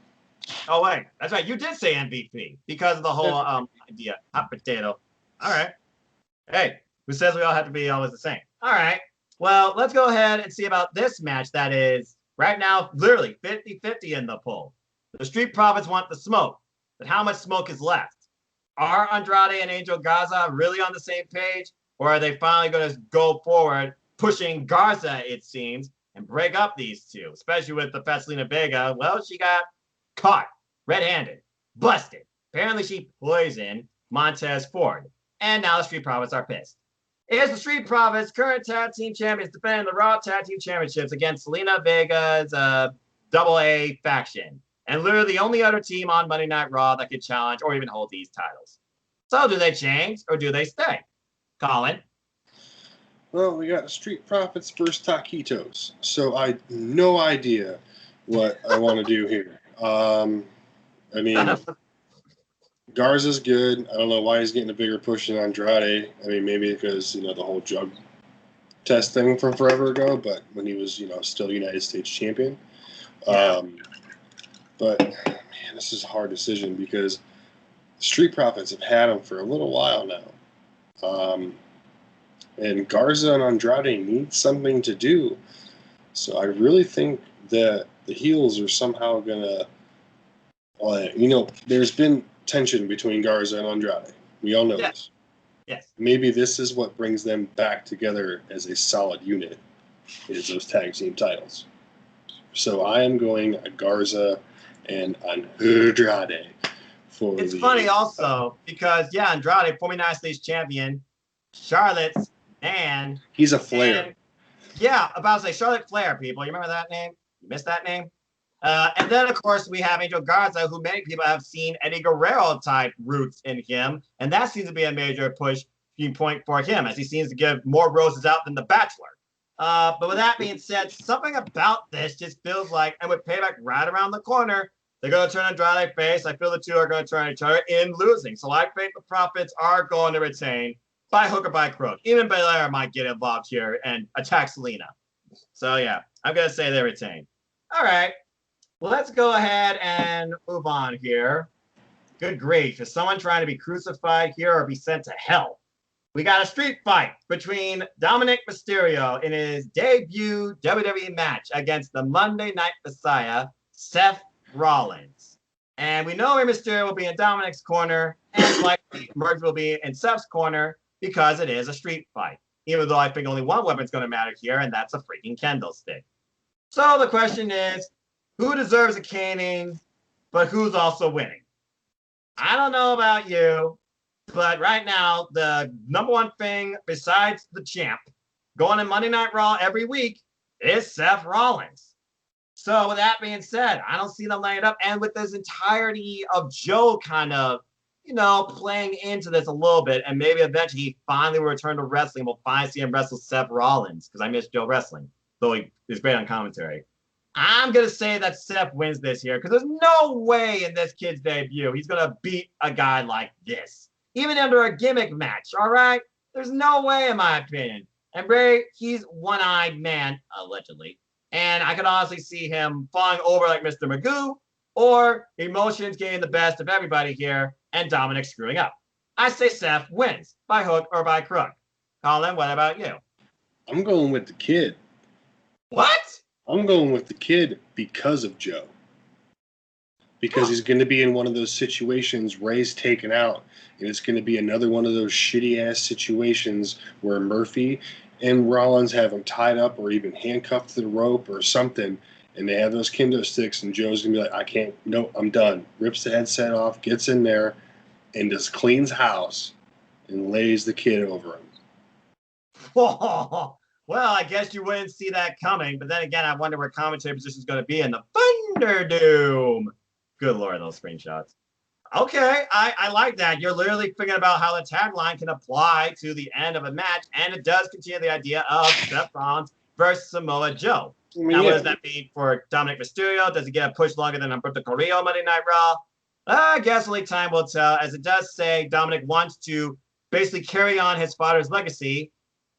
Oh, wait. That's right. You did say MVP because of the whole idea. Hot potato. All right. Hey, who says we all have to be always the same? All right. Well, let's go ahead and see about this match that is right now literally 50-50 in the poll. The Street Profits want the smoke, but how much smoke is left? Are Andrade and Angel Garza really on the same page, or are they finally going to go forward, pushing Garza, it seems, and break up these two, especially with the Selena Vega? Well, she got caught red-handed, busted. Apparently, she poisoned Montez Ford, and now the Street Profits are pissed. Is the Street Profits, current tag team champions, defending the Raw Tag Team Championships against Selena Vega's AA faction. And literally the only other team on Monday Night Raw that could challenge or even hold these titles. So do they change or do they stay? Colin? Well, we got Street Profits versus Taquitos. So I have no idea what I want to do here. I mean... Garza's good. I don't know why he's getting a bigger push than Andrade. I mean, maybe because, the whole drug test thing from forever ago, but when he was, still United States champion. But, man, this is a hard decision because Street Profits have had him for a little while now. And Garza and Andrade need something to do. So I really think that the heels are somehow gonna, there's been tension between Garza and Andrade. We all know this. Yes. Maybe this is what brings them back together as a solid unit, is those tag team titles. So I am going Garza and Andrade. It's funny also because, Andrade, former United States champion, Charlotte's man. He's a Flair. About to say Charlotte Flair, people. You remember that name? You missed that name? And then, of course, we have Angel Garza, who many people have seen Eddie Guerrero-type roots in him. And that seems to be a major push point for him, as he seems to give more roses out than The Bachelor. But with that being said, something about this just feels like, and with Payback right around the corner, they're going to turn Andrade face. I feel the two are going to turn each other in losing. So I think the Profits are going to retain by hook or by crook. Even Belair might get involved here and attack Selena. So, I'm going to say they retain. All right. Well, let's go ahead and move on here. Good grief. Is someone trying to be crucified here or be sent to hell? We got a street fight between Dominic Mysterio in his debut WWE match against the Monday Night Messiah, Seth Rollins. And we know where Mysterio will be in Dominic's corner, and likely Merge will be in Seth's corner because it is a street fight. Even though I think only one weapon's going to matter here, and that's a freaking kendo stick. So the question is, who deserves a caning, but who's also winning? I don't know about you, but right now, the number one thing besides the champ going in Monday Night Raw every week is Seth Rollins. So with that being said, I don't see them laying it up. And with this entirety of Joe kind of, playing into this a little bit, and maybe eventually he finally will return to wrestling. We'll finally see him wrestle Seth Rollins, because I miss Joe wrestling, though he's great on commentary. I'm going to say that Seth wins this here, because there's no way in this kid's debut he's going to beat a guy like this. Even under a gimmick match, all right? There's no way, in my opinion. And Bray, he's one-eyed man, allegedly. And I could honestly see him falling over like Mr. Magoo, or emotions getting the best of everybody here, and Dominic screwing up. I say Seth wins, by hook or by crook. Colin, what about you? I'm going with the kid. What? I'm going with the kid because of Joe. Because he's going to be in one of those situations, Ray's taken out, and it's going to be another one of those shitty-ass situations where Murphy and Rollins have him tied up or even handcuffed to the rope or something, and they have those kendo sticks, and Joe's going to be like, I'm done. Rips the headset off, gets in there, and just cleans house and lays the kid over him. Well, I guess you wouldn't see that coming, but then again, I wonder where commentary position is going to be in the Thunderdome. Good Lord, those screenshots. Okay, I like that. You're literally thinking about how the tagline can apply to the end of a match, and it does continue the idea of Seth Rollins versus Samoa Joe. Now, what does that mean for Dominic Mysterio? Does he get a push longer than Humberto Carrillo Monday Night Raw? I guess only time will tell, as it does say Dominic wants to basically carry on his father's legacy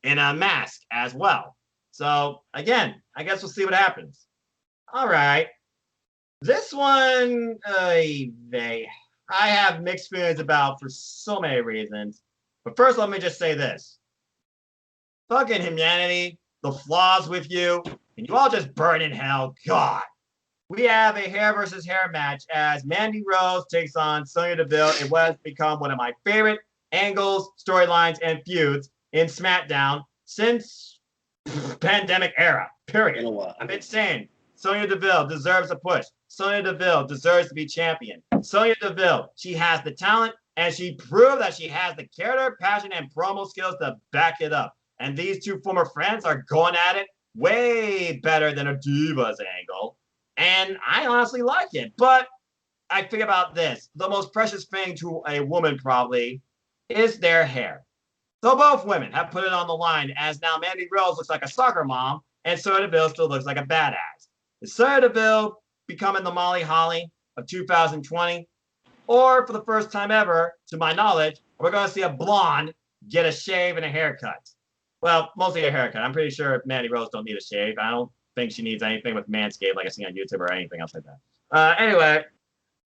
in a mask as well. So, again, I guess we'll see what happens. All right. This one, I have mixed feelings about for so many reasons. But first, let me just say this. Fucking humanity, the flaws with you, and you all just burn in hell. God. We have a hair versus hair match as Mandy Rose takes on Sonya Deville in what has become one of my favorite angles, storylines, and feuds in SmackDown since pandemic era, period. I've been saying Sonya Deville deserves a push. Sonya Deville deserves to be champion. Sonya Deville, she has the talent, and she proved that she has the character, passion, and promo skills to back it up. And these two former friends are going at it way better than a Divas angle. And I honestly like it. But I think about this. The most precious thing to a woman probably is their hair. So both women have put it on the line, as now Mandy Rose looks like a soccer mom, and Sonya Deville still looks like a badass. Is Sonya Deville becoming the Molly Holly of 2020? Or, for the first time ever, to my knowledge, we're going to see a blonde get a shave and a haircut. Well, mostly a haircut. I'm pretty sure Mandy Rose don't need a shave. I don't think she needs anything with Manscaped like I see on YouTube or anything else like that. Anyway,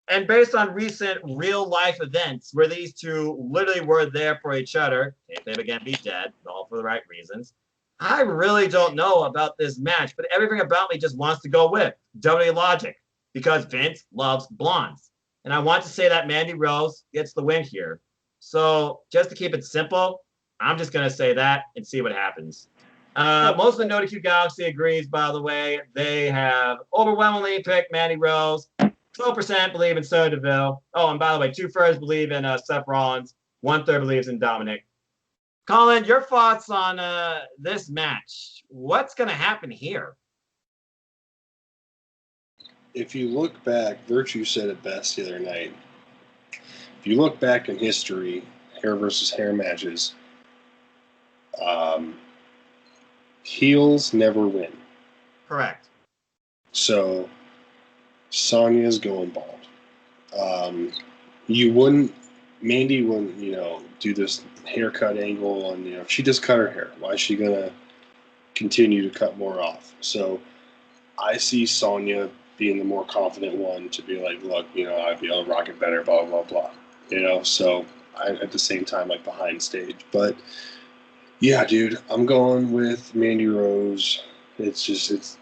and based on recent real-life events where these two literally were there for each other, if they again be dead, all for the right reasons, I really don't know about this match, but everything about me just wants to go with WWE Logic because Vince loves blondes. And I want to say that Mandy Rose gets the win here. So just to keep it simple, I'm just going to say that and see what happens. Most of the NoDQ Galaxy agrees, by the way. They have overwhelmingly picked Mandy Rose. 12% believe in Sonya Deville. Oh, and by the way, 2/3 believe in Seth Rollins. 1/3 believes in Dominic. Colin, your thoughts on this match? What's going to happen here? If you look back, Virtue said it best the other night. If you look back in history, hair versus hair matches, heels never win. Correct. So Sonya's going bald. Mandy wouldn't, do this haircut angle and, if she just cut her hair, why is she going to continue to cut more off? So I see Sonya being the more confident one to be like, look, I'd be able to rock it better, blah, blah, blah. So at the same time, like behind stage. But yeah, dude, I'm going with Mandy Rose. It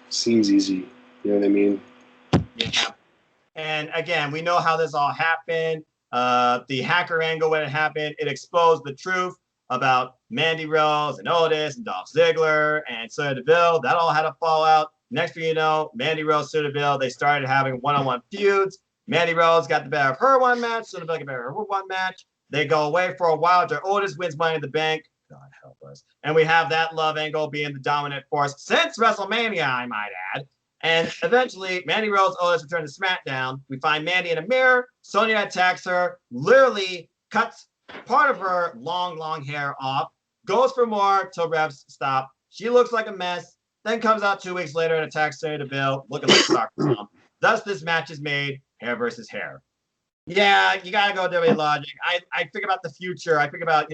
seems easy. You know what I mean? Yeah. And again, we know how this all happened. The hacker angle, when it happened, it exposed the truth about Mandy Rose and Otis and Dolph Ziggler and Sonya Deville. That all had a fallout. Next thing you know, Mandy Rose, Sonya Deville, they started having one-on-one feuds. Mandy Rose got the better of her one match. Sonya Deville got the better of her one match. They go away for a while. Otis wins Money in the Bank. God help us. And we have that love angle being the dominant force since WrestleMania, I might add. And eventually, Mandy Rose Otis return to SmackDown. We find Mandy in a mirror. Sonya attacks her, literally cuts part of her long hair off, goes for more till refs stop. She looks like a mess, then comes out 2 weeks later and attacks Sonya Deville, looking like soccer mom. Thus, this match is made hair versus hair. Yeah, you gotta go WWE Logic. I think about the future. I think about,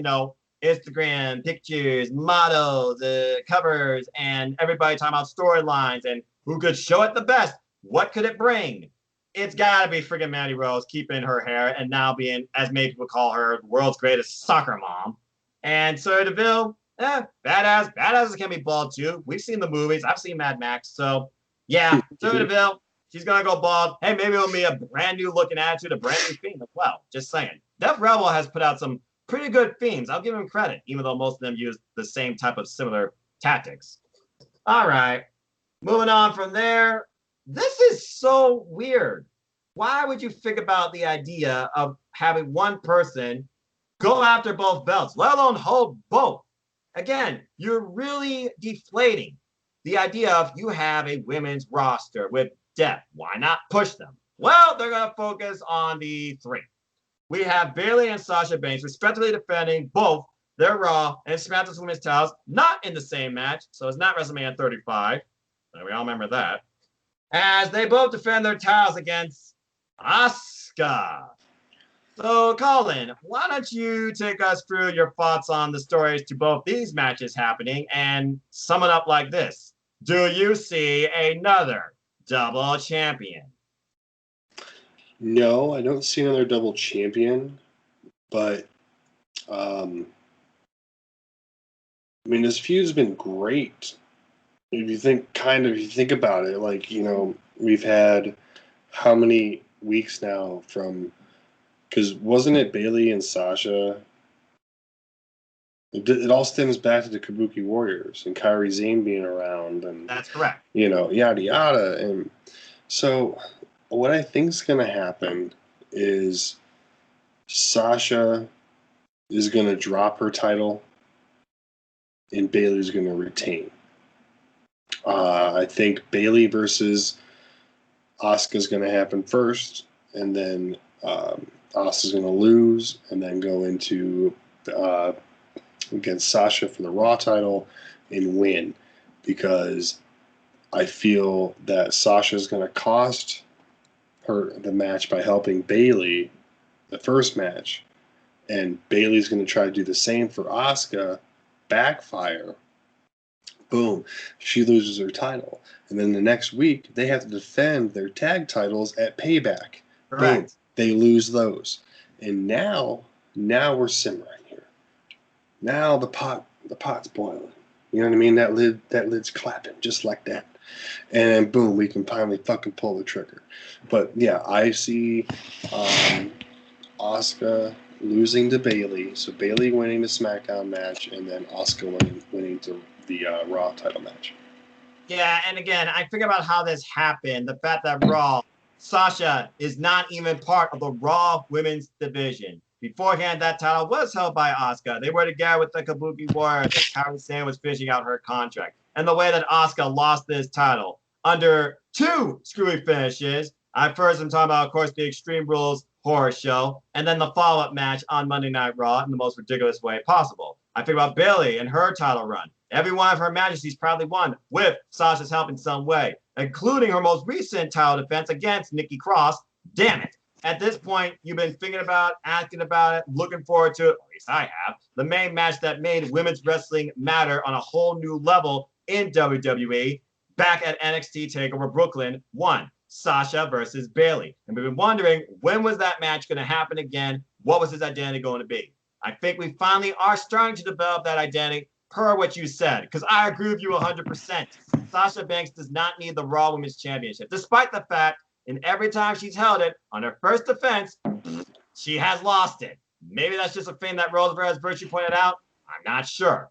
Instagram, pictures, models, covers, and everybody talking about storylines and who could show it the best. What could it bring? It's got to be freaking Mandy Rose keeping her hair and now being, as many people call her, the world's greatest soccer mom. And Sonya Deville, badass. Badasses can be bald too. We've seen the movies. I've seen Mad Max. So, yeah, Sonya Deville, she's going to go bald. Hey, maybe it'll be a brand new looking attitude, a brand new theme as well. Just saying. Def Rebel has put out some pretty good themes. I'll give him credit, even though most of them use the same type of similar tactics. All right. Moving on from there. This is so weird. Why would you think about the idea of having one person go after both belts, let alone hold both? Again, you're really deflating the idea of you have a women's roster with depth. Why not push them? Well, they're going to focus on the 3. We have Bayley and Sasha Banks respectively defending both their Raw and SmackDown Women's titles, not in the same match, so it's not WrestleMania 35. We all remember that. As they both defend their titles against Asuka. So, Colin, why don't you take us through your thoughts on the stories to both these matches happening and sum it up like this? Do you see another double champion? No, I don't see another double champion, but this feud's been great. If you think about it, like, we've had how many weeks now from, because wasn't it Bayley and Sasha? It all stems back to the Kabuki Warriors and Kairi Sane being around, and that's correct. Yada yada. And so what I think is going to happen is Sasha is going to drop her title and Bayley's going to retain. I think Bayley versus Asuka is going to happen first, and then Asuka's going to lose, and then go into against Sasha for the Raw title and win, because I feel that Sasha's going to cost her the match by helping Bayley the first match, and Bayley's going to try to do the same for Asuka, backfire. Boom, she loses her title. And then the next week, they have to defend their tag titles at Payback. Correct. Boom, they lose those. And now we're simmering here. Now the pot's boiling. You know what I mean? That lid's clapping just like that. And then boom, we can finally fucking pull the trigger. But yeah, I see Asuka losing to Bayley. So Bayley winning the SmackDown match, and then Asuka winning the Raw title match. Yeah, and again, I figure about how this happened. The fact that Raw, Sasha is not even part of the Raw women's division. Beforehand, that title was held by Asuka. They were together with the Kabuki Warriors as Kairi Sane was finishing out her contract. And the way that Asuka lost this title under two screwy finishes. I first am talking about, of course, the Extreme Rules horror show, and then the follow-up match on Monday Night Raw in the most ridiculous way possible. I think about Bayley and her title run. Every one of her matches she's proudly won with Sasha's help in some way, including her most recent title defense against Nikki Cross. Damn it. At this point, you've been thinking about, asking about it, looking forward to it, at least I have, the main match that made women's wrestling matter on a whole new level in WWE, back at NXT TakeOver Brooklyn 1, Sasha versus Bayley. And we've been wondering, when was that match going to happen again? What was his identity going to be? I think we finally are starting to develop that identity per what you said, because I agree with you 100%. Sasha Banks does not need the Raw Women's Championship, despite the fact and every time she's held it on her first defense, she has lost it. Maybe that's just a thing that Roosevelt, as Virtue pointed out. I'm not sure.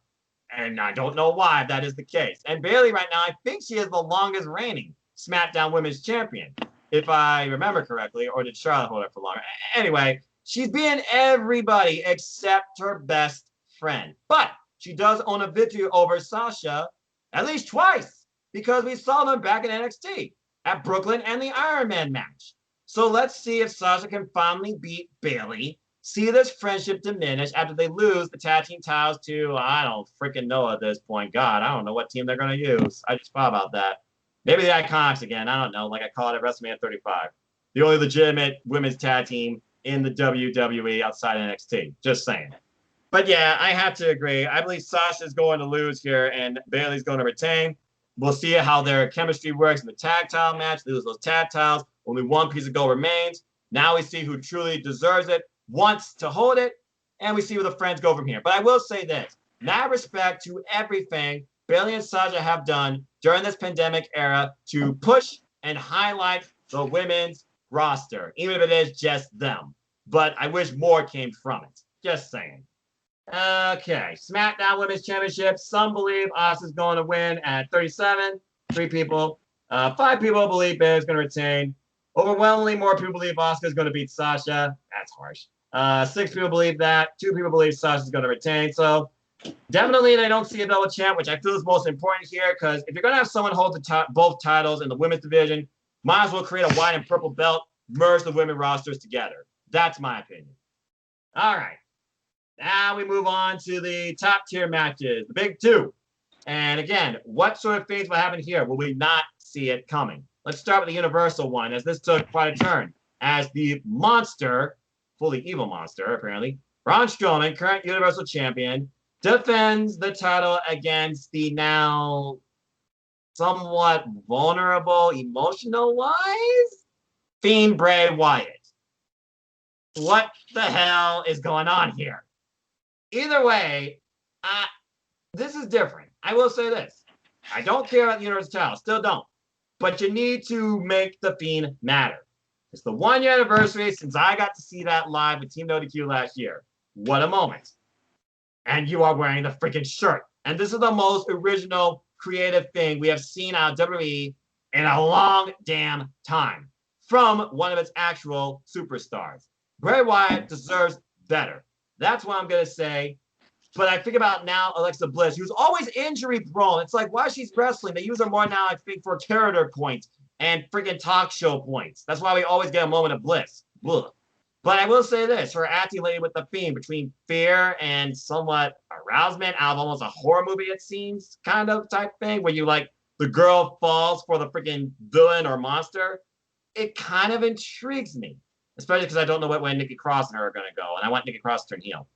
And I don't know why that is the case. And Bayley right now, I think she is the longest reigning SmackDown Women's Champion, if I remember correctly, or did Charlotte hold it for longer? Anyway, she's beaten everybody except her best friend. But she does own a victory over Sasha at least twice, because we saw them back in NXT. At Brooklyn and the Iron Man match. So let's see if Sasha can finally beat Bayley, see this friendship diminish after they lose the tag team titles to, I don't freaking know at this point. God, I don't know what team they're going to use. I just thought about that. Maybe the Iconics again. I don't know, like I called it WrestleMania 35. The only legitimate women's tag team in the WWE outside NXT. Just saying. But yeah, I have to agree. I believe Sasha's going to lose here and Bayley's going to retain. We'll see how their chemistry works in the tag title match. They lose those tag titles. Only one piece of gold remains. Now we see who truly deserves it, wants to hold it, and we see where the friends go from here. But I will say this. Mad respect to everything Bayley and Sasha have done during this pandemic era to push and highlight the women's roster, even if it is just them. But I wish more came from it. Just saying. Okay, SmackDown Women's Championship. Some believe Asuka's going to win at 37. 3 people. 5 people believe Bayley's going to retain. Overwhelmingly, more people believe Asuka's going to beat Sasha. That's harsh. 6 people believe that. 2 people believe Sasha's going to retain. So definitely they don't see a double champ, which I feel is most important here, because if you're going to have someone hold both titles in the women's division, might as well create a white and purple belt, merge the women rosters together. That's my opinion. All right. Now we move on to the top tier matches, the big 2. And again, what sort of things will happen here? Will we not see it coming? Let's start with the Universal one, as this took quite a turn. As the monster, fully evil monster, apparently, Braun Strowman, current Universal Champion, defends the title against the now somewhat vulnerable, emotional-wise, Fiend Bray Wyatt. What the hell is going on here? Either way, this is different. I will say this. I don't care about the Universal title. Still don't. But you need to make the Fiend matter. It's the 1-year anniversary since I got to see that live with Team NoDQ last year. What a moment. And you are wearing the freaking shirt. And this is the most original, creative thing we have seen out of WWE in a long damn time from one of its actual superstars. Bray Wyatt deserves better. That's what I'm going to say. But I think about now Alexa Bliss, who's always injury prone. It's like, why she's wrestling? They use her more now, I think, for character points and freaking talk show points. That's why we always get a moment of bliss. Ugh. But I will say this, her acting lately with the Fiend, between fear and somewhat arousement out of almost a horror movie, it seems, kind of type thing, where you like the girl falls for the freaking villain or monster. It kind of intrigues me. Especially because I don't know what way Nikki Cross and her are going to go. And I want Nikki Cross to turn heel.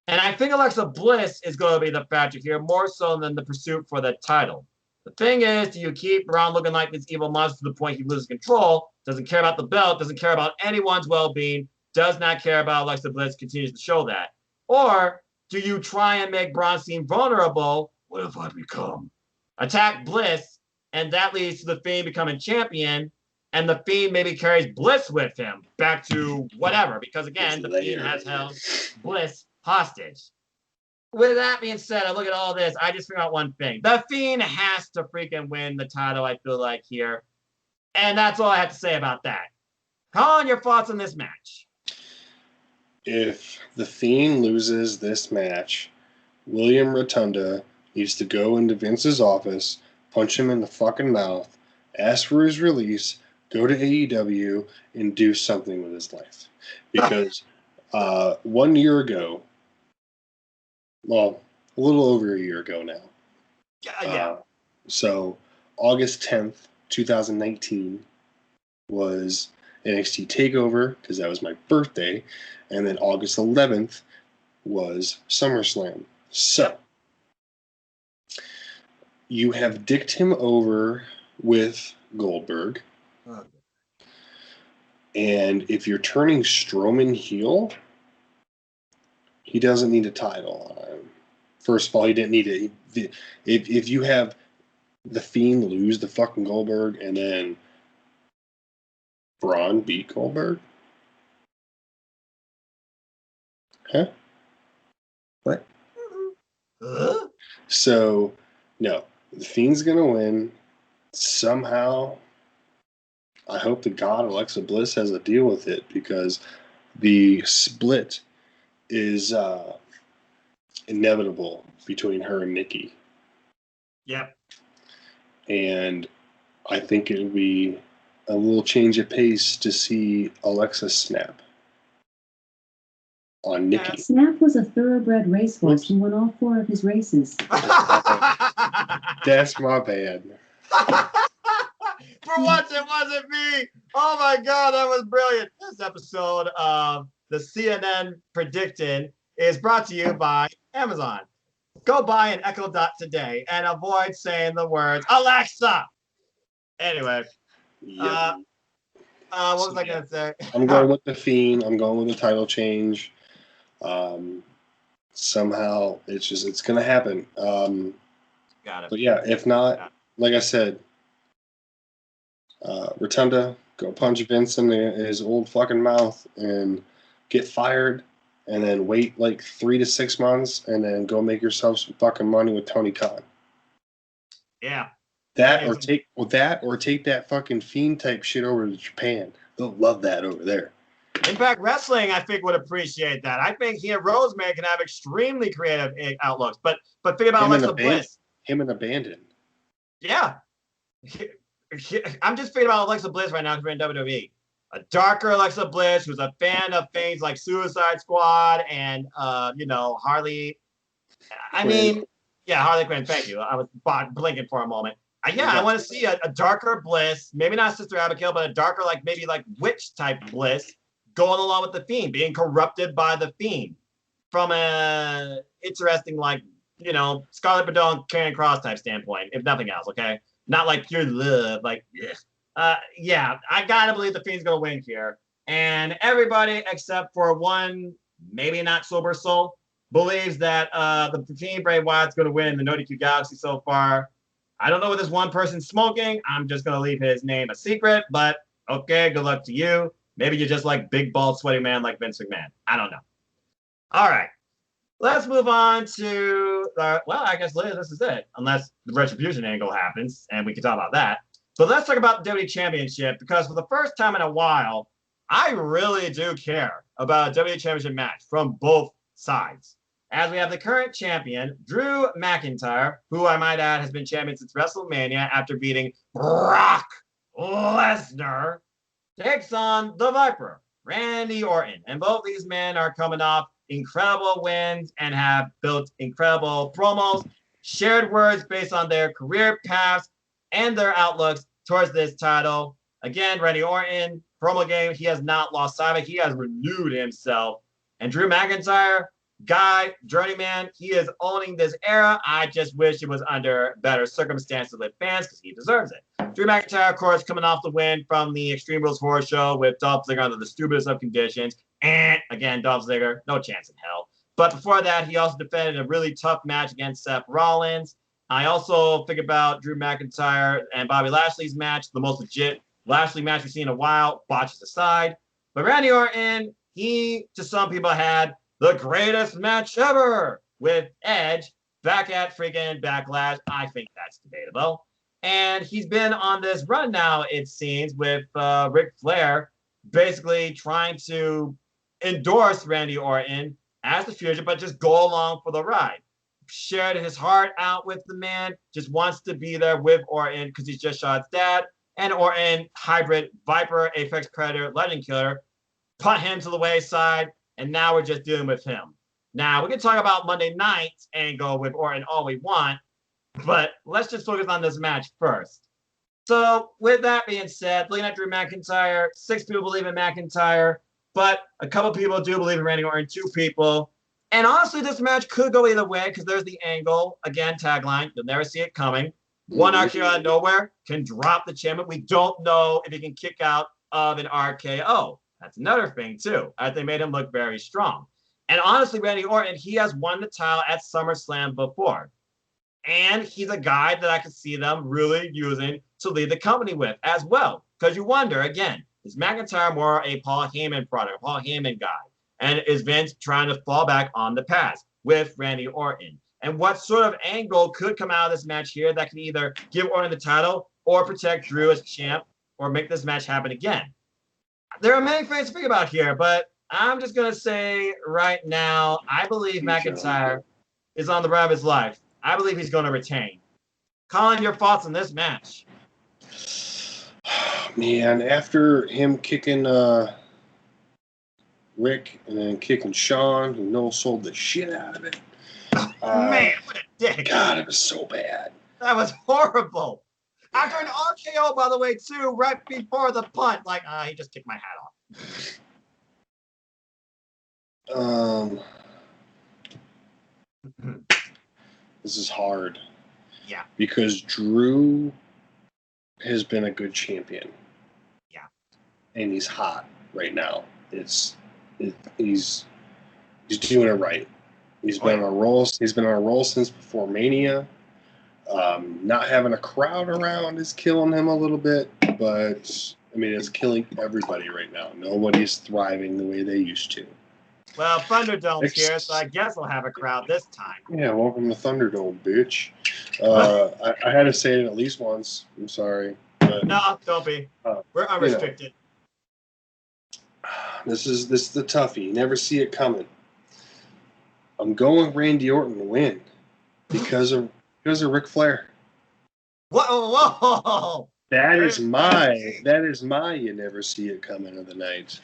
And I think Alexa Bliss is going to be the factor here, more so than the pursuit for the title. The thing is, do you keep Braun looking like this evil monster to the point he loses control, doesn't care about the belt, doesn't care about anyone's well-being, does not care about Alexa Bliss, continues to show that? Or do you try and make Braun seem vulnerable what have I become? Attack Bliss, and that leads to the Fiend becoming champion, and the Fiend maybe carries Bliss with him back to whatever, because again, the Fiend has held Bliss hostage. With that being said, I look at all this, I just figure out one thing. The Fiend has to freaking win the title, I feel like, here. And that's all I have to say about that. Colin, your thoughts on this match? If the Fiend loses this match, William Rotunda needs to go into Vince's office, punch him in the fucking mouth, ask for his release, go to AEW, and do something with his life. Because 1 year ago, well, a little over a year ago now. Yeah. So August 10th, 2019 was NXT TakeOver, because that was my birthday. And then August 11th was SummerSlam. So you have dicked him over with Goldberg. And if you're turning Strowman heel, he doesn't need a title. First of all, he didn't need it. If you have the Fiend lose the fucking Goldberg and then Braun beat Goldberg? Huh? What? So, no. The Fiend's going to win. Somehow, I hope to God Alexa Bliss has a deal with it, because the split is inevitable between her and Nikki. Yep. And I think it would be a little change of pace to see Alexa snap on Nikki. Snap was a thoroughbred racehorse who won all 4 of his races. That's my bad. For once, it wasn't me. Oh my God, that was brilliant. This episode of the CNN Predicted is brought to you by Amazon. Go buy an Echo Dot today and avoid saying the words Alexa. Anyway, what was I going to say? I'm going with the Fiend. I'm going with the title change. Somehow, it's going to happen. Got it. But yeah, if not, like I said, Rotunda, go punch Vince in his old fucking mouth and get fired, and then wait like 3 to 6 months, and then go make yourself some fucking money with Tony Khan. Yeah. That or take that fucking Fiend type shit over to Japan. They'll love that over there. Impact Wrestling, I think, would appreciate that. I think he and Rosemary can have extremely creative outlooks. But think about Alexa Bliss. Him and Abandon. Yeah. I'm just thinking about Alexa Bliss right now because we're in WWE. A darker Alexa Bliss who's a fan of things like Suicide Squad and, Harley. Harley Quinn. Thank you. I was blinking for a moment. I want to see a darker Bliss, maybe not Sister Abigail, but a darker, maybe witch type Bliss going along with the Fiend, being corrupted by the Fiend from a interesting, Scarlet Bordeaux, Karrion Kross type standpoint, if nothing else, okay? Not pure love, I gotta believe the Fiend's gonna win here. And everybody except for one, maybe not sober soul, believes that the Fiend Bray Wyatt's gonna win the NoDQGalaxy so far. I don't know what this one person's smoking. I'm just gonna leave his name a secret, but okay, good luck to you. Maybe you're just big, bald, sweaty man like Vince McMahon. I don't know. All right. Let's move on to, I guess, Liz, this is it. Unless the Retribution angle happens, and we can talk about that. But let's talk about the WWE Championship, because for the first time in a while, I really do care about a WWE Championship match from both sides. As we have the current champion, Drew McIntyre, who I might add has been champion since WrestleMania after beating Brock Lesnar, takes on the Viper, Randy Orton. And both these men are coming off incredible wins and have built incredible promos, shared words based on their career paths and their outlooks towards this title. Again, Randy Orton, promo game, he has not lost sight of it. He has renewed himself. And Drew McIntyre, guy, journeyman, he is owning this era. I just wish it was under better circumstances with fans because he deserves it. Drew McIntyre, of course, coming off the win from the Extreme Rules Horror Show with Dolph Ziggler under the stupidest of conditions. And again, Dolph Ziggler, no chance in hell. But before that, he also defended a really tough match against Seth Rollins. I also think about Drew McIntyre and Bobby Lashley's match, the most legit Lashley match we've seen in a while, botches aside. But Randy Orton, he, to some people, had the greatest match ever with Edge back at freaking Backlash. I think that's debatable. And he's been on this run now, it seems, with Ric Flair basically trying to endorse Randy Orton as the future, but just go along for the ride. Shared his heart out with the man, just wants to be there with Orton because he's just shot his dad. And Orton, hybrid Viper, Apex Predator, Legend Killer, put him to the wayside, and now we're just dealing with him. Now, we can talk about Monday night's angle with Orton all we want, but let's just focus on this match first. So, with that being said, looking at Drew McIntyre, 6 people believe in McIntyre, but a couple people do believe in Randy Orton, 2 people. And honestly, this match could go either way because there's the angle. Again, tagline, you'll never see it coming. One RKO out of nowhere can drop the champion. We don't know if he can kick out of an RKO. That's another thing, too. They made him look very strong. And honestly, Randy Orton, he has won the title at SummerSlam before. And he's a guy that I could see them really using to lead the company with as well. Because you wonder, again, is McIntyre more a Paul Heyman product, a Paul Heyman guy? And is Vince trying to fall back on the past with Randy Orton? And what sort of angle could come out of this match here that can either give Orton the title or protect Drew as champ or make this match happen again? There are many things to think about here, but I'm just going to say right now, I believe McIntyre is on the run of his life. I believe he's going to retain. Colin, your thoughts on this match? Man, after him kicking Rick and then kicking Sean, who no-sold the shit out of it. Man, what a dick. God, it was so bad. That was horrible. After an RKO, by the way, too, right before the punt. Like, he just kicked my hat off. This is hard. Yeah. Because Drew has been a good champion. Yeah. And he's hot right now. He's doing it right. He's been on a roll. He's been on a roll since before Mania. Not having a crowd around is killing him a little bit, but I mean, it's killing everybody right now. Nobody's thriving the way they used to. Well, Thunderdome's here, so I guess we'll have a crowd this time. Yeah, welcome to Thunderdome, bitch. I had to say it at least once. I'm sorry. But, no, don't be. We're unrestricted. This is the toughie. You never see it coming. I'm going Randy Orton to win because of Ric Flair. Whoa! That is my you never see it coming of the night.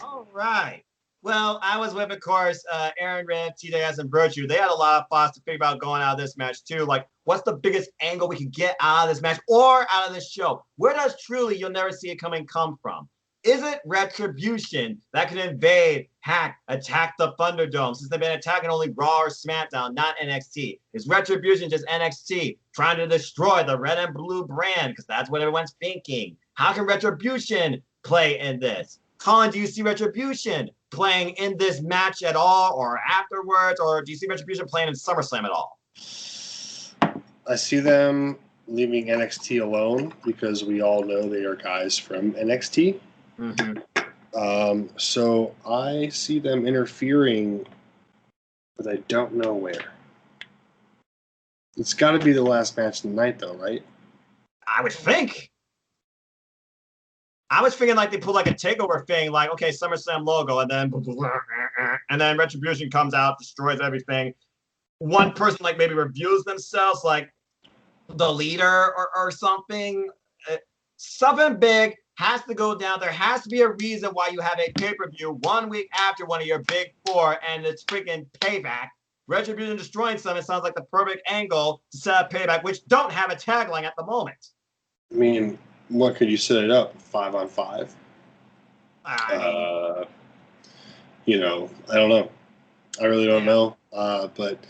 All right. Well, I was with, of course, Aaron Riff, TJS, and Virtue. They had a lot of thoughts to figure out going out of this match, too. Like, what's the biggest angle we could get out of this match or out of this show? Where does truly you'll never see it coming come from? Is it Retribution that can invade, hack, attack the Thunderdome since they've been attacking only Raw or SmackDown, not NXT? Is Retribution just NXT trying to destroy the red and blue brand? Because that's what everyone's thinking. How can Retribution play in this? Colin, do you see Retribution playing in this match at all or afterwards? Or do you see Retribution playing in SummerSlam at all? I see them leaving NXT alone because we all know they are guys from NXT. Mm-hmm. So I see them interfering, but I don't know where. It's got to be the last match of the night, though, right? I would think. I was thinking like they put like a takeover thing, like, okay, SummerSlam logo, and then Retribution comes out, destroys everything. One person like maybe reviews themselves, like the leader or something. Something big has to go down. There has to be a reason why you have a pay-per-view 1 week after one of your big four, and it's freaking Payback. Retribution destroying something sounds like the perfect angle to set up Payback, which don't have a tagline at the moment. I mean, what could you set it up? 5-on-5? I mean, I don't know. I really don't know. But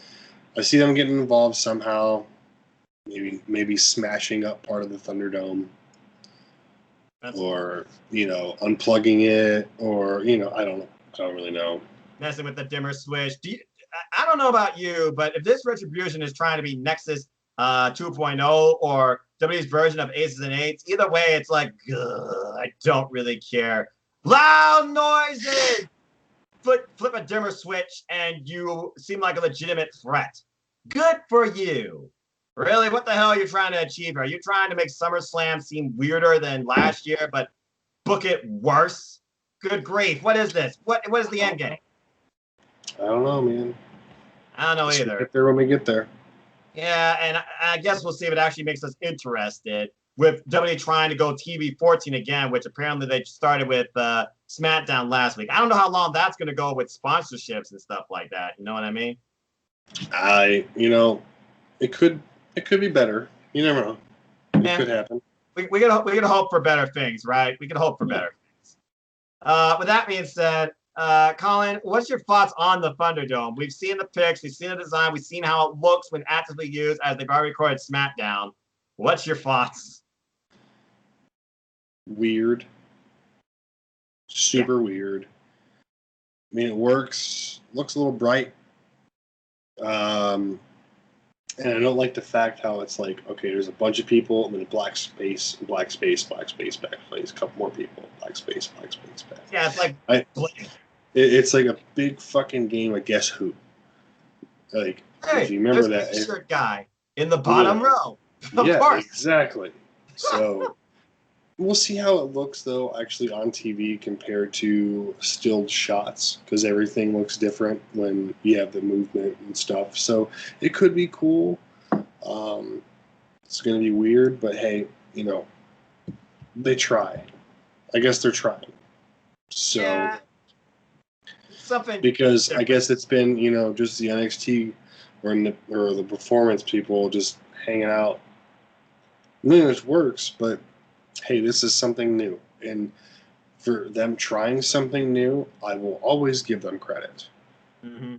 I see them getting involved somehow. Maybe smashing up part of the Thunderdome. Or, unplugging it. Or, I don't know. I don't really know. messing with the dimmer switch. I don't know about you, but if this Retribution is trying to be Nexus 2.0 or WWE's version of Aces and Eights, either way, it's like, ugh, I don't really care. Loud noises! Flip a dimmer switch and you seem like a legitimate threat. Good for you. Really, what the hell are you trying to achieve? Are you trying to make SummerSlam seem weirder than last year, but book it worse? Good grief, what is this? What is the end game? I don't know, man. I don't know either. We'll get there when we get there. Yeah, and I guess we'll see if it actually makes us interested with WWE trying to go TV 14 again, which apparently they started with SmackDown last week. I don't know how long that's going to go with sponsorships and stuff like that. You know what I mean? It could be better. You never know. It could happen. We can hope for better things, right? We can hope for better things. With that being said, Colin, what's your thoughts on the Thunderdome? We've seen the pics, we've seen the design, we've seen how it looks when actively used, as they've already recorded SmackDown. What's your thoughts? Weird. Super weird. I mean, it works. Looks a little bright. And I don't like the fact how it's like, okay, there's a bunch of people, and then black space, backface, a couple more people, black space, back. Yeah, it's like it's like a big fucking game of Guess Who. Like, if you remember that. There's a shirt guy in the bottom row. Of course. Exactly. So we'll see how it looks, though, actually on TV compared to stilled shots, because everything looks different when you have the movement and stuff. So it could be cool. It's going to be weird, but hey, they try. I guess they're trying. So, yeah. Something because different. I guess it's been, just the NXT or the performance people just hanging out. I mean, it works, but hey, this is something new. And for them trying something new, I will always give them credit. Mm-hmm.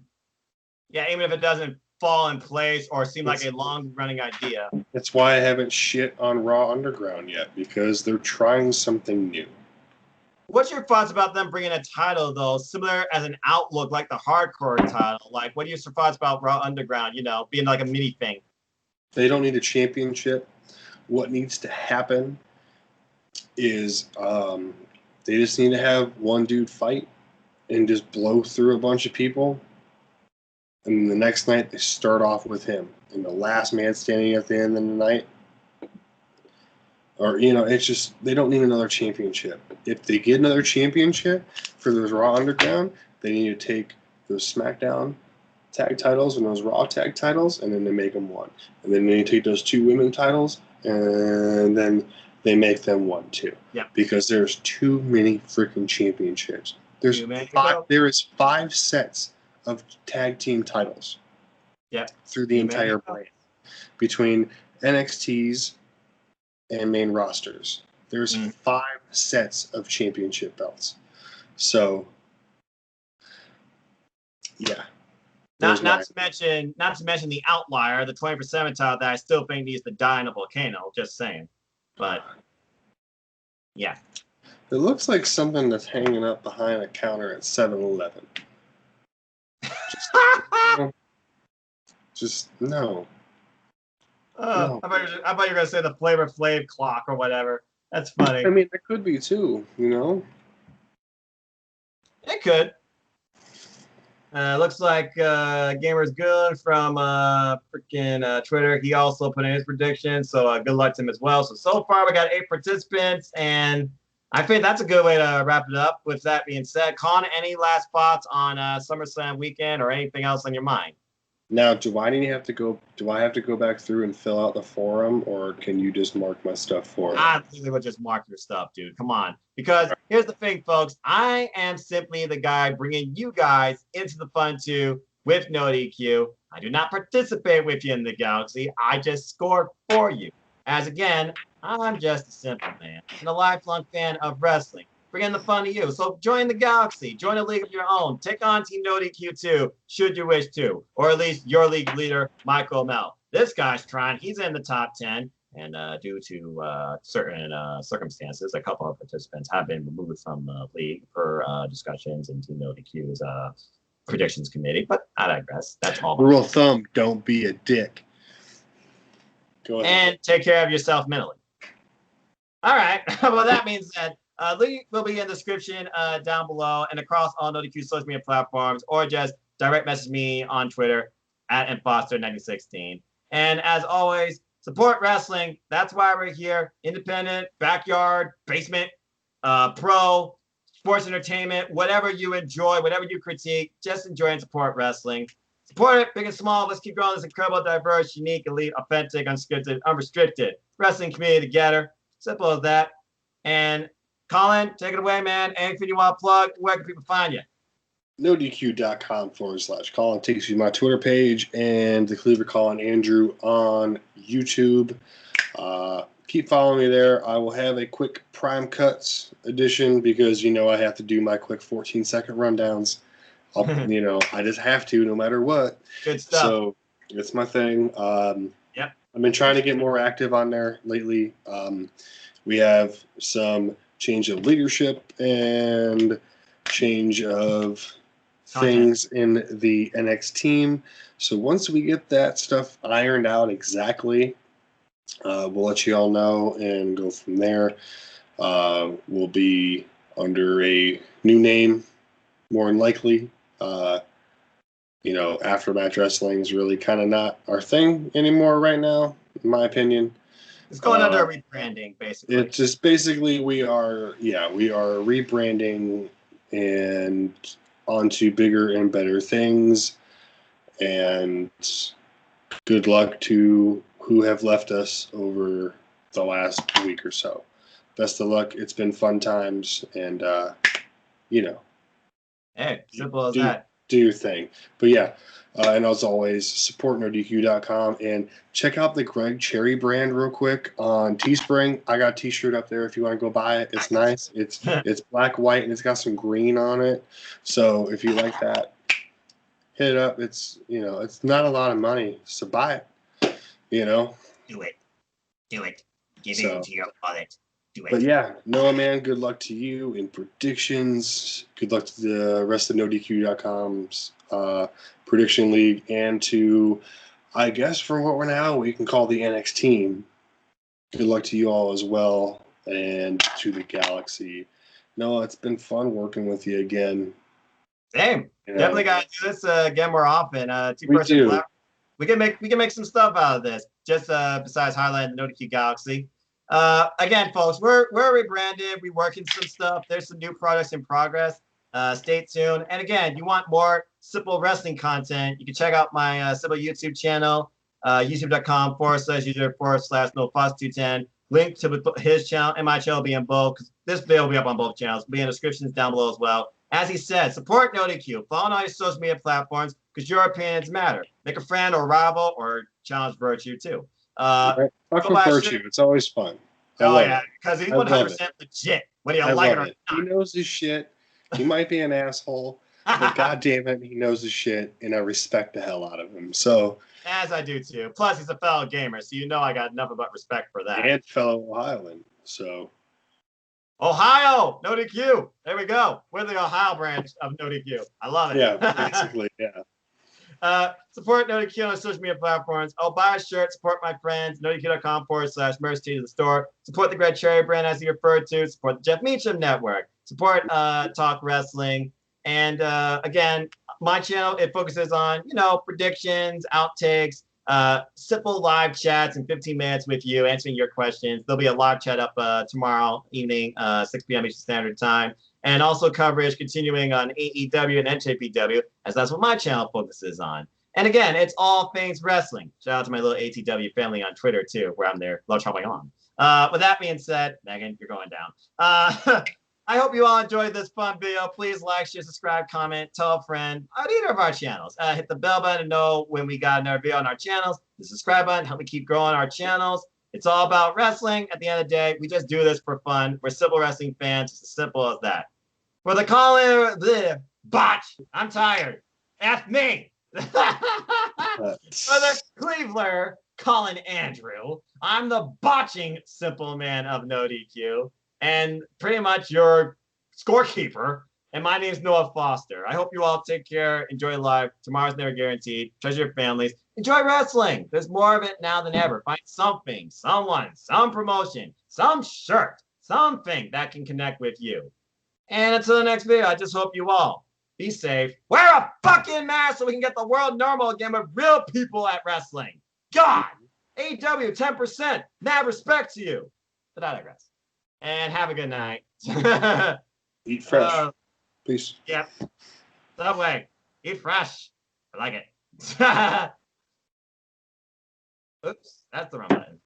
Yeah, even if it doesn't fall in place or seem like a long-running idea. That's why I haven't shit on Raw Underground yet, because they're trying something new. What's your thoughts about them bringing a title, though, similar as an outlook like the hardcore title? Like, what are your thoughts about Raw Underground, being like a mini thing? They don't need a championship. What needs to happen is they just need to have one dude fight and just blow through a bunch of people. And the next night, they start off with him. And the last man standing at the end of the night. Or, it's just, they don't need another championship. If they get another championship for those Raw Underground, they need to take those SmackDown tag titles and those Raw tag titles, and then they make them one. And then they take those two women titles, and then they make them one too. Yeah. Because there's too many freaking championships. There is 5 sets of tag team titles. Yeah. Through the entire brand. Between NXT's and main rosters. There's 5 sets of championship belts. So yeah. Not to mention the outlier, the 24/7 title that I still think needs to die in a volcano, just saying. But yeah. It looks like something that's hanging up behind a counter at 7-Eleven. Just no. No. I thought you were going to say the Flavor Flav clock or whatever. That's funny. I mean, it could be too, It could. Looks like Gamer's Good from freaking Twitter. He also put in his prediction, so good luck to him as well. So far, we got 8 participants, and I think that's a good way to wrap it up. With that being said, Colin, any last thoughts on SummerSlam weekend or anything else on your mind? Now, do I have to go back through and fill out the forum, or can you just mark my stuff for me? I think would just mark your stuff, dude. Come on. Because here's the thing, folks. I am simply the guy bringing you guys into the fun too with NoDQ. I do not participate with you in the Galaxy. I just score for you. As again, I'm just a simple man and a lifelong fan of wrestling. Bringing the fun to you. So join the Galaxy. Join a league of your own. Take on Team NoDQ too, should you wish to. Or at least your league leader, Michael Mel. This guy's trying. He's in the top 10. And due to certain circumstances, a couple of participants have been removed from the league for discussions, and Team NoDQ is predictions committee, but I digress. That's all. Rule of thumb: don't be a dick. Go ahead. And take care of yourself mentally. All right. Well, that means that link will be in the description down below and across all NoDQ social media platforms, or just direct message me on Twitter at Imposter1916. And as always, support wrestling. That's why we're here. Independent, backyard, basement, pro, sports entertainment, whatever you enjoy, whatever you critique, just enjoy and support wrestling. Support it, big and small. Let's keep growing this incredible, diverse, unique, elite, authentic, unscripted, unrestricted wrestling community together. Simple as that. And Colin, take it away, man. Anything you want to plug? Where can people find you? NoDQ.com/Colin takes you to my Twitter page and the Cleaver Colin Andrew on YouTube. Keep following me there. I will have a quick Prime Cuts edition because, I have to do my quick 14-second rundowns. I just have to no matter what. Good stuff. So it's my thing. Yep. I've been trying to get more active on there lately. We have some change of leadership and change of things in the NX team. So once we get that stuff ironed out exactly, we'll let you all know and go from there. We'll be under a new name, more than likely. Aftermatch wrestling is really kind of not our thing anymore right now, in my opinion. It's going under a rebranding, basically. It's just basically we are rebranding and onto bigger and better things. And good luck to who have left us over the last week or so. Best of luck. It's been fun times, and Hey, simple as that. Do your thing. But yeah, and as always, support NoDQ.com and check out the Greg Cherry brand real quick on Teespring. I got a t-shirt up there if you want to go buy it. It's nice. It's black, white, and it's got some green on it. So if you like that, hit it up. It's it's not a lot of money, so buy it. Do it. Give it into your wallet. Do it. But yeah, Noah, man, good luck to you in predictions. Good luck to the rest of NoDQ.com's prediction league, and to, I guess, for what we're now, we can call the NX team. Good luck to you all as well, and to the Galaxy. Noah, it's been fun working with you again. Same. Definitely got to do this again more often. We can make some stuff out of this. Just besides highlighting the NoDQ Galaxy. Again, folks, we're rebranded. We're working some stuff. There's some new products in progress. Stay tuned. And again, you want more Simple wrestling content, you can check out my Simple YouTube channel, youtube.com/user/NoFoss210. Link to his channel and my channel will be in both. This video will be up on both channels. Will be in the descriptions down below as well. As he said, support NoDQ. Follow on all your social media platforms because your opinions matter. Make a friend or rival or challenge virtue too. Fuck with virtue. It's always fun. Because he's 100% legit. Whether you like it or not. He knows his shit. He might be an asshole, but God damn it, he knows his shit, and I respect the hell out of him. So, as I do too. Plus, he's a fellow gamer, so I got nothing but respect for that. And fellow Ohioan. So, Ohio, NoDQ. There we go. We're the Ohio branch of NoDQ. I love it. Yeah, basically, yeah. Support NoDQ on social media platforms. Buy a shirt. Support my friends. NoDQ.com/merch to the store. Support the Greg Cherry brand as he referred to. Support the Jeff Meacham Network. Support Talk Wrestling. And again, my channel, it focuses on, predictions, outtakes, simple live chats in 15 minutes with you, answering your questions. There'll be a live chat up tomorrow evening, 6 p.m. Eastern Standard Time. And also coverage continuing on AEW and NJPW, as that's what my channel focuses on. And again, it's all things wrestling. Shout out to my little ATW family on Twitter, too, where I'm there, love chopping on. With that being said, Megan, you're going down. I hope you all enjoyed this fun video. Please like, share, subscribe, comment, tell a friend on either of our channels. Hit the bell button to know when we got another video on our channels. The subscribe button, help me keep growing our channels. It's all about wrestling. At the end of the day, we just do this for fun. We're Simple wrestling fans. It's as simple as that. For the Colin, botch, I'm tired. F me. For the Cleaver, Colin Andrew, I'm the botching Simple Man of NoDQ, and pretty much your scorekeeper. And my name is Noah Foster. I hope you all take care, enjoy life. Tomorrow's never guaranteed. Treasure your families. Enjoy wrestling. There's more of it now than ever. Find something, someone, some promotion, some shirt, something that can connect with you. And until the next video, I just hope you all be safe. Wear a fucking mask so we can get the world normal again with real people at wrestling. God! AEW 10%. Mad respect to you. But I digress. And have a good night. Eat fresh. Peace. Yep. Subway. Eat fresh. I like it. Oops. That's the wrong button.